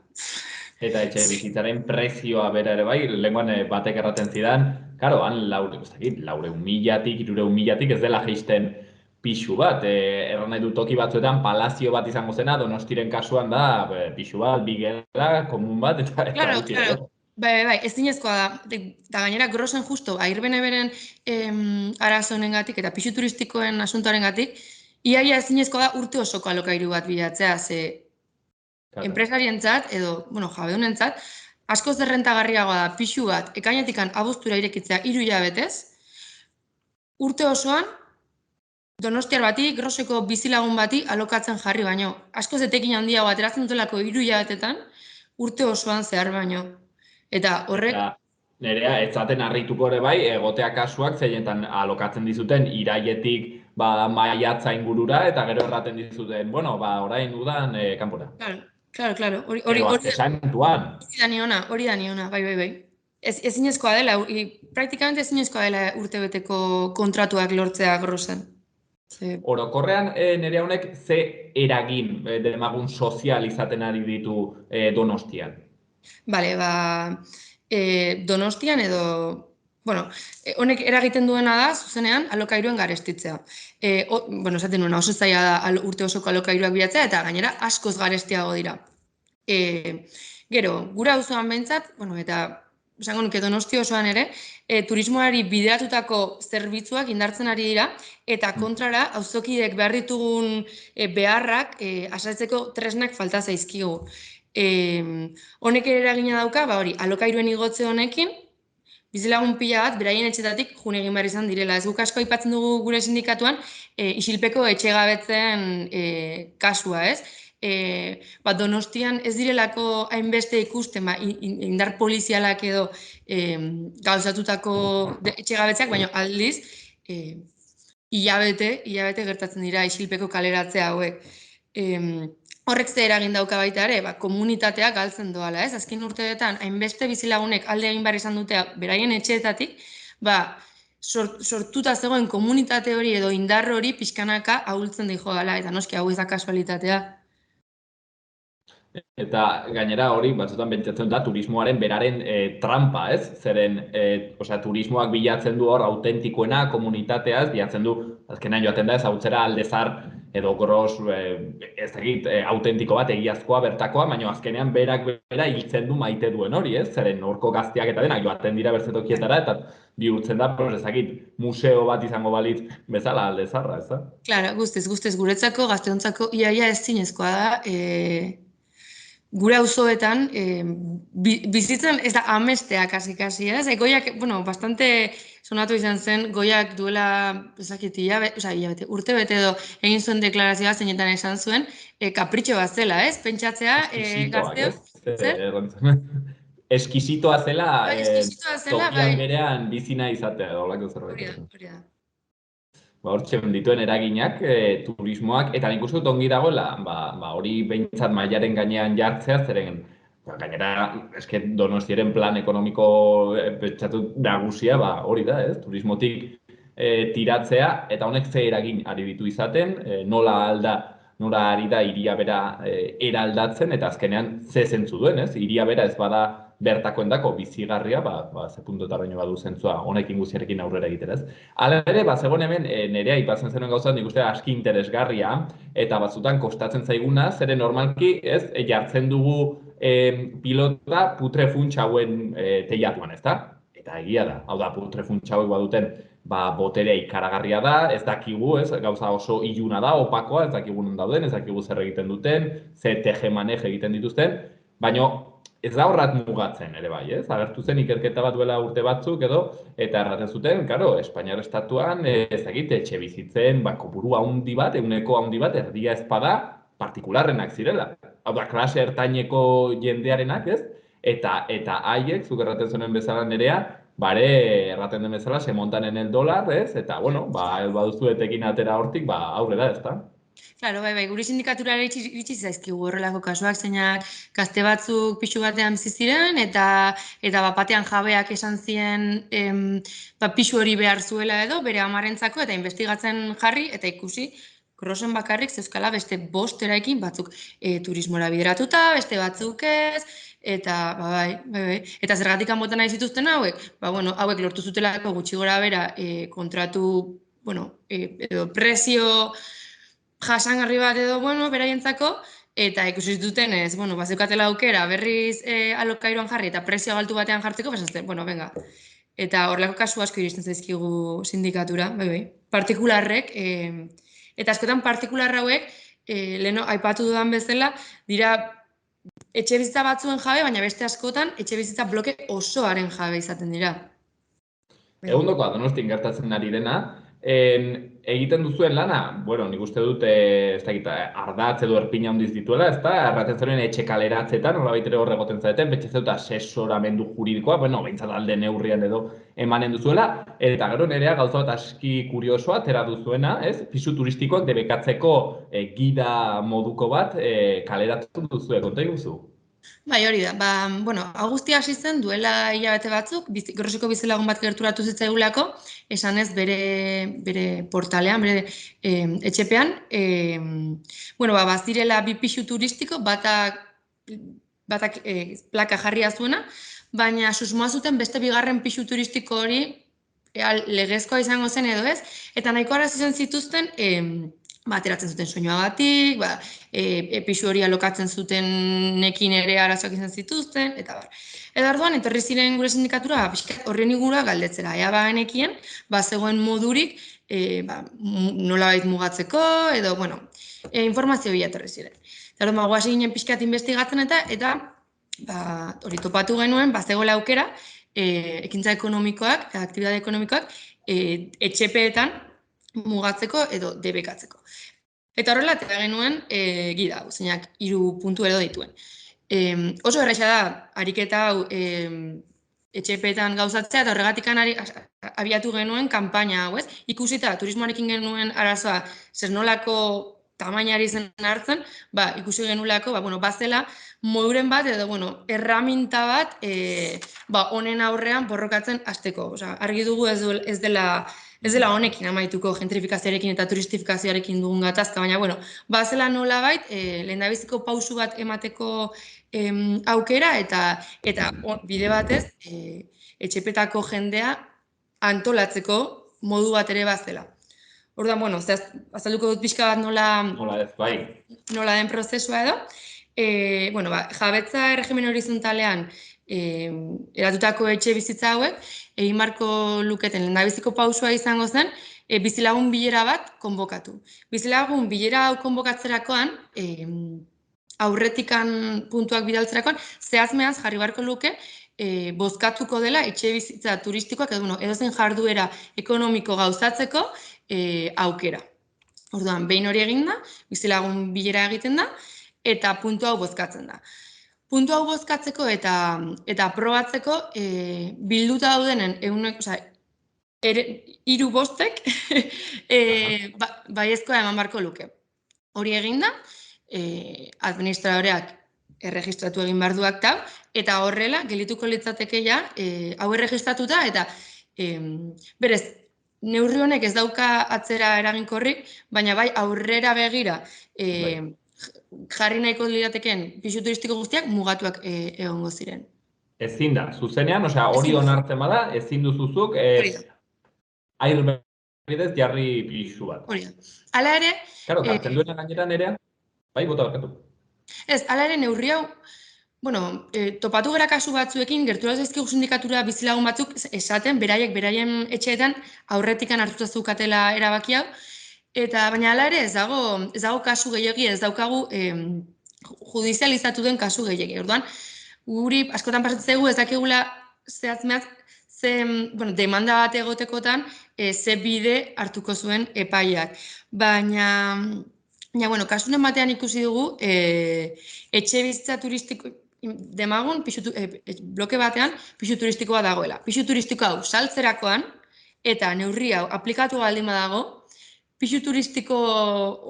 Eta etxe bizitzaren prezioa bera ere bai, lehenguan batek erraten zidan, karo, han 400.000-tik, 500.000-tik ez dela jaisten pixu bat. Erran nahi du toki batzuetan palazio bat izango zena, Donostiren kasuan da pixu bat, bigela, komun bat, eta gutxi. Claro. Bai, ez zinezkoa da. Eta gainera, grosen justo, airbene beren arazo honengatik eta pixu turistikoen asuntoarengatik, iaia ez zinezkoa da urte osoko alokairu bat bilatzea, ze enpresarientzat edo, jabeunentzat, askoz errentagarriagoa da pixu bat ekainetikan abuztura irekitzea 3 hilabetez, urte osoan Donostiar bati, groseko bizilagun bati alokatzen jarri baino. Askoz etekin handiago ateratzen dutelako 3 hilabetetan, urte osoan zehar baino. Eta horrek... Nerea, ez zaten harrituko ere bai, egotea kasuak zeinetan alokatzen dizuten irailetik maiatza ingurura, eta gero erraten dizuten, orain udan kanpora. Claro. Hori da niona, bai. Ezinezkoa dela, praktikamente ezinezkoa dela urtebeteko kontratuak lortzea grosen. Orokorrean nire honek ze eragin demagun sozial izaten ari ditu Donostian? Bale, Donostian edo... honek eragiten duena da, zuzenean, alokairuen garestitzea. Esaten nuena, oso zaila da urte osoko alokairuak bilatzea, eta gainera askoz garestiago dira. Gero, gura auzoan behintzat, eta esango nuke Donosti osoan ere, turismoari bideratutako zerbitzuak indartzen ari dira, eta kontrara, auzokidek behar ditugun beharrak asaltzeko tresnak falta zaizkigu. Honek ere eragina dauka, alokairuen igotze honekin, bizilagun pila bat, beraien etxetatik jun egin behar izan direla. Ez guk asko aipatzen dugu gure sindikatuan, isilpeko etxegabetzen kasua, ez? Donostian ez direlako hainbeste ikusten, indar polizialak edo gauzatutako etxegabetzeak, baina aldiz, hilabete gertatzen dira isilpeko kaleratzea hauek. Horrek ze eragin dauka baita ere, komunitatea galtzen doala, ez? Azken urteetan, hainbeste bizilagunek alde egin behar izan dutea beraien etxeetatik, sortuta zegoen komunitate hori edo indar hori pixkanaka ahultzen dijo dela, eta noski hau ez da kasualitatea. Eta gainera hori, batzutan pentsatzen da, turismoaren beraren trampa, ez? Zeren, turismoak bilatzen du hor autentikoena, komunitateaz, bilatzen du, azkenean joaten da, ezagutzera aldezar edo gros, autentiko bat, egiazkoa, bertakoa, baina azkenean bera hiltzen du maite duen hori, ez? Zeren, horko gazteak eta denak joaten dira berzetokietara, eta bihurtzen da, museo bat izango balitz bezala aldezarra, ez da? Claro, guztiz, guretzako, gazteontzako, iaia ez zinezkoa da, gure auzoetan bizitzen ez da amesteak kasi, ez? Goiak, bastante sonatu izan zen, Goiak duela, urte bete edo egin zuen deklarazioa zeinetan esan zuen, kapritxo bat zela, ez? Pentsatzea, gazteo... Eskisitoa zela, tokian berean bizina izatea, dolako zerbait. Hori da. Hortxe dituen eraginak, turismoak, eta nik uste dut ongi dagoela, hori behintzat mailaren gainean jartzea, zeren gainera, Donostiaren plan ekonomiko pentsatu nagusia, hori da, ez? Turismotik tiratzea, eta honek ze eragin ari ditu izaten, nola ari da hiria bera eraldatzen, eta azkenean ze zentzu duen, ez? Hiria bera ez bada bertakoendako bizigarria, ze puntotarraino badu zentzua honekin guztiarekin aurrera egitera, ez? Hala ere, zegoen hemen, nerea ipatzen zenuen gauzat, nik uste aski interesgarria, eta batzutan kostatzen zaiguna, zeren normalki, ez, jartzen dugu pilota putrefuntz hauen teilatuan, ez da? Eta egia da, hau da, putrefuntz hauek baduten, boterea ikaragarria da, ez dakigu, ez, gauza oso iluna da, opakoa, ez dakigu non dauden, ez dakigu zer egiten duten, ze teje-maneje egiten dituzten, baina ez da horrat mugatzen ere bai, ez? Agertu zen ikerketa bat duela urte batzuk edo, eta erraten zuten, Espainiar estatuan, ez dakit, etxe bizitzen, kopuru handi bat, ehuneko handi bat, erdia ezpada, partikularrenak zirela. Hau da, klase ertaineko jendearenak, ez? Eta haiek, zuk erraten zuen bezala nerea, bare erraten den bezala, se montan en el dólar, ez? Eta, bueno, baduzu etekin atera hortik, aurrera, ezta? Claro, bai, guri sindikatura iritsi zaizkigu horrelako kasuak, zeinak gazte batzuk pixu batean bizi ziren eta batean jabeak esan zien pixu hori behar zuela edo bere amarentzako eta investigatzen jarri eta ikusi Grosen bakarrik zeuzkala beste 5 eraikin batzuk turismora bideratuta, beste batzuk ez, eta bai. Eta zergatik bota nahi zituzten hauek? Hauek lortu zutelako gutxi gora bera kontratu, edo prezio jasangarri bat edo, beraientzako, eta ikusi zuten ez, bazeukatela aukera berriz alokairuan jarri eta prezio galtu batean jartzeko, besazten, venga. Eta horrelako kasu asko iristen zaizkigu sindikatura, bai. Partikularrek, eta askotan partikular hauek, leheno aipatu dudan bezala, dira etxe bizitza batzuen jabe, baina beste askotan etxe bizitza bloke osoaren jabe izaten dira. Egundokoa Donostian gertatzen ari dena, egiten duzuen lana, nik uste dut, ez dakit, ardatz edo erpina handiz dituela, ez da, erraten zeren etxe kaleratzetan, horrela baitere horregoten zaten, betxe zeu asesoramendu juridikoa, behintzat alde neurrian edo emanen duzuela, eta gero nerea gauza bat aski kuriosoa, atera duzuena, ez, pisu turistikoak debekatzeko gida moduko bat kaleratu duzue, konta iguzu? Bai, hori da. Hau guztia hasi zen duela hilabete batzuk, Groseko bizilagun bat gerturatu zitzaigulako, esanez bere portalean, bere etxepean. Bazirela 2 pisu turistiko, batak plaka jarria zuena, baina susmoa zuten beste 2. pisu turistiko hori legezkoa izango zen edo ez, eta nahiko arazo zituzten ateratzen zuten soinuagatik, pisu hori alokatzen zuten nekin ere arazoak izan zituzten, eta bar. Eta orduan, etorri ziren gure sindikatura, horren ingura galdetzera, ea bagenekien, zegoen modurik, nolabait mugatzeko, edo, informazio bila etorri ziren. Eta orduan, guasi ginen pixkat investigatzen eta hori topatu genuen, zegoela aukera, ekintza ekonomikoak, aktibidade ekonomikoak, etxepeetan mugatzeko edo debekatzeko. Eta horrela, atera genuen gida hau, zeinak 3 puntu edo dituen. Oso erraixa da, ariketa hau etxepeetan gauzatzea, eta horregatik abiatu genuen kanpaina hau, ez? Ikusita, turismoarekin genuen arazoa, zer nolako tamainari zen hartzen, ikusi genulako, bazela, moduren bat, edo, erraminta bat, honen aurrean borrokatzen hasteko. Argi dugu ez dela honekin amaituko gentrifikazioarekin eta turistifikazioarekin dugun gatazka, baina, bazela nolabait, lehendabiziko pausu bat emateko aukera eta bide batez, etxepetako jendea antolatzeko modu bat ere bazela. Orduan, azalduko dut pixka bat nola den prozesua edo. Jabetza erregimen horizontalean eratutako etxe bizitza hauek, egin marko luketen lehendabiziko pausua izango zen, bizilagun bilera bat konbokatu. Bizilagun bilera hau konbokatzerakoan, aurretikan puntuak bidaltzerakoan, zehazmeaz jarri barko luke, bozkatuko dela etxe bizitza turistikoak edozein jarduera ekonomiko gauzatzeko aukera. Orduan, behin hori eginda, bizilagun bilera egiten da, eta puntu hau bozkatzen da. Puntu hau bozkatzeko eta aprobatzeko bilduta daudenen 3 bostek baiezkoa eman barko luke. Hori eginda, administradoreak erregistratu egin behar du akta, eta horrela, gelituko litzateke ja, hau erregistratuta, eta berez, neurri honek ez dauka atzera eraginkorrik, baina bai aurrera begira jarri nahiko lirateken pisu turistiko guztiak mugatuak egongo ziren. Ezin da, zuzenean, hori onartzen bada, ezin duzuzuk airbidez jarri pisu bat. Hori da. Hala ere... Karo, kartzen duena gainera nerea, bai, bota barkatu. Ez, hala ere neurri hau, topatu gara kasu batzuekin, gertura zaizkigu sindikatura bizilagun batzuk esaten, beraien etxeetan aurretikan hartuta zukatela erabaki hau, eta baina hala ere ez dago kasu gehiagi, ez daukagu judizializatu den kasu gehiagi. Orduan, guri askotan pasatzegu ez dakigula zehazmeaz, demanda bat egotekotan, ze bide hartuko zuen epaiak. Baina, kasunen batean ikusi dugu, etxe bizitza turistiko, demagun bloke batean pisu turistikoa dagoela. Pisu turistiko hau saltzerakoan eta neurri hau aplikatu baldin badago, pisu turistiko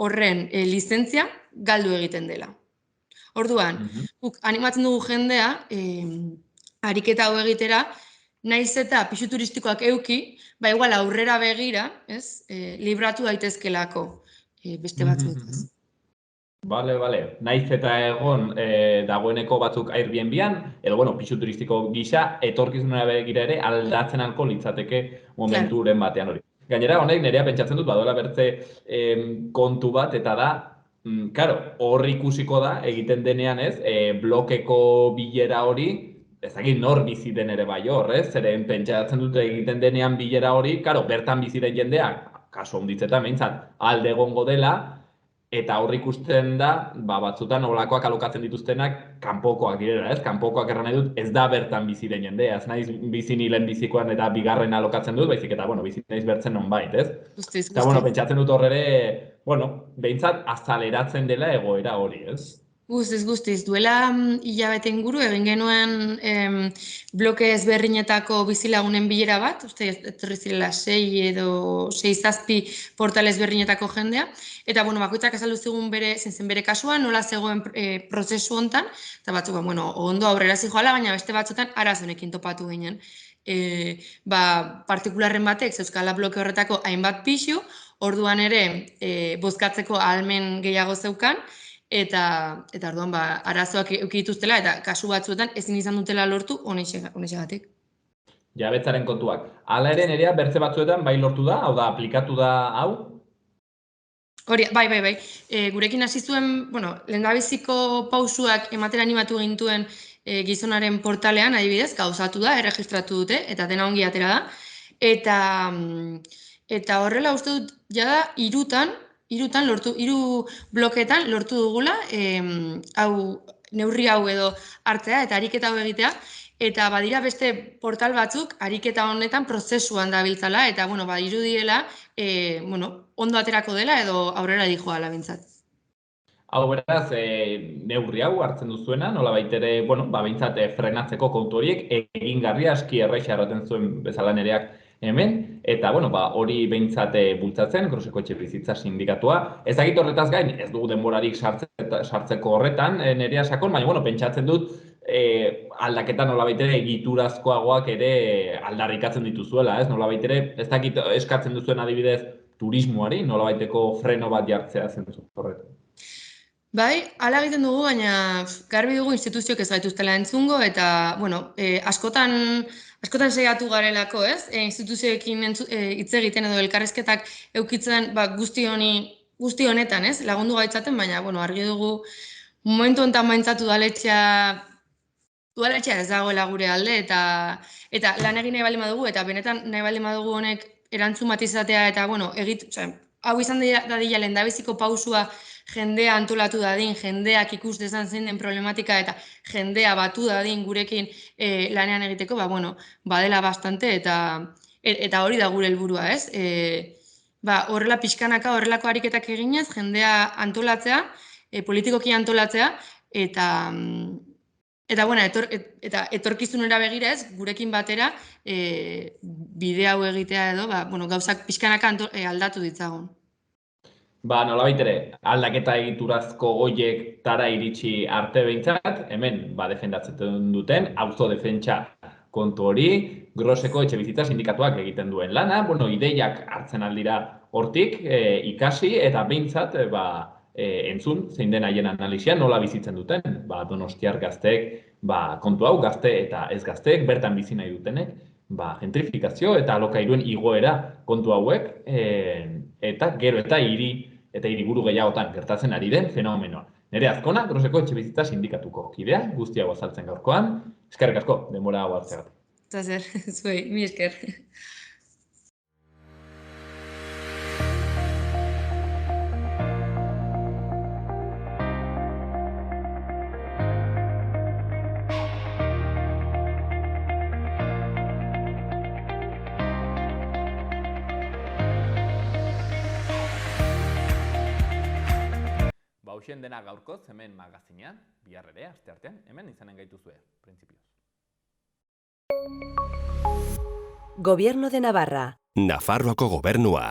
horren lizentzia galdu egiten dela. Orduan, guk animatzen dugu jendea ariketa hau egitera, naiz eta pisu turistikoak euki, igual aurrera begira, libratu daitezkelako beste batzuetaz. Bale. Naiz eta egon dagoeneko batzuk Airbnb-an, edo, pisu turistiko gisa, etorkizunera begira ere aldatzen alko litzateke momenturen batean hori. Gainera, honek nerea pentsatzen dut, badola bertze kontu bat, eta da, hor ikusiko da, egiten denean blokeko bilera hori, ezagik nor bizi den ere bai hor, zeren pentsatzen dut egiten denean bilera hori, bertan bizi den jendeak, kasu handitzetan, behintzat, alde egongo dela, eta hor ikusten da, batzutan olakoak alokatzen dituztenak kanpokoak direla, kanpokoak erran nahi dut, ez da bertan bizi den jendea, ez naiz bizi nilen bizikoan eta bigarren alokatzen dut, baizik eta, bizi naiz bertzen nonbait, ez? Eta, pentsatzen dut horre ere, behintzat azaleratzen dela egoera hori, ez? Guztiz. Duela hilabete inguru egin genuen bloke ezberdinetako bizilagunen bilera bat, uste etorri zirela 6 edo 6-7 portal ezberdinetako jendea, eta bakoitzak azaldu zigun bere kasuan, nola zegoen prozesu hontan, eta batzuk, ondo aurrera zijoala, baina beste batzutan arazonekin topatu ginen. Partikularren batek zeuzkala bloke horretako hainbat pixu, orduan ere bozkatzeko ahalmen gehiago zeukan, eta orduan arazoak eukituztela eta kasu batzuetan ezin izan dutela lortu honexegatik. Jabetzaren kontuak. Hala ere nerea bertze batzuetan bai lortu da, hau da, aplikatu da hau? Hori, bai. Gurekin hasi zuen, lehendabiziko pausuak ematera animatu gintuen gizonaren portalean, adibidez, gauzatu da, erregistratu dute, eta dena ongi atera da. Eta horrela uste dut, jada, 3 blokeetan lortu dugula, neurri hau edo hartzea eta ariketa hau egitea, eta badira beste portal batzuk ariketa honetan prozesuan dabiltzala, eta irudiela ondo aterako dela edo aurrera dijoala bintzat. Hau beraz, neurri hau hartzen duzuena, nola baitere, bintzat frenatzeko kontu horiek, egingarria aski erraixa erraten zuen bezala nereak hemen, eta hori behintzat bultzatzen, Groseko Etxebizitza Sindikatua. Ez dakit horretaz gain, ez dugu denborarik sartzeko horretan, nerea sakon, baina pentsatzen dut aldaketa nolabait ere egiturazkoagoak ere aldarrikatzen dituzuela, ez? Nolabait ere, ez dakit eskatzen duzuen adibidez turismoari, nolabaiteko freno bat jartzea zen horretan. Bai, hala egiten dugu, baina garbi dugu instituzioak ez gaituztela entzungo, eta, askotan saiatu garelako, ez? Instituzioekin hitz egiten edo elkarrizketak eukitzen guzti honetan, ez? Lagundu gaitzaten, baina, argi dugu momentu honetan baintzatu udaletxea ez dagoela gure alde, eta lan egin nahi baldin badugu, eta benetan nahi baldin badugu honek erantzun bat izatea, eta, hau izan dadila lehendabiziko pausua jendea antolatu dadin, jendeak ikus dezan zein den problematika eta jendea batu dadin gurekin lanean egiteko, badela bastante eta hori da gure helburua, ez? Horrela pixkanaka, horrelako ariketak eginez, jendea antolatzea, politikoki antolatzea, eta etorkizunera begira ez, gurekin batera bide hau egitea edo, gauzak pixkanaka aldatu ditzagun. Nolabait ere, aldaketa egiturazko goiek tara iritsi arte behintzat, hemen defendatzen duten, auzo defentsa kontu hori, Groseko Etxebizitza Sindikatuak egiten duen lana, ideiak hartzen aldira hortik, ikasi eta behintzat entzun, zein den haien analizia, nola bizitzen duten, donostiar gazteek, kontu hau, gazte eta ez gazteek, bertan bizi nahi dutenek, gentrifikazio eta alokairuen igoera kontu hauek, eta gero eta hiriburu gehiagotan gertatzen ari den fenomenoa. Nere Azkona, Groseko Etxebizitza Sindikatuko kidea, guzti hau azaltzen gaurkoan, eskerrik asko, denbora hau hartzeagatik. Eta zer, zuei, mi esker. Hauxen dena gaurkoz hemen magazinean, bihar ere, asteartean, hemen izanen gaituzue, printzipioz. Gobierno de Navarra. Nafarroako gobernua.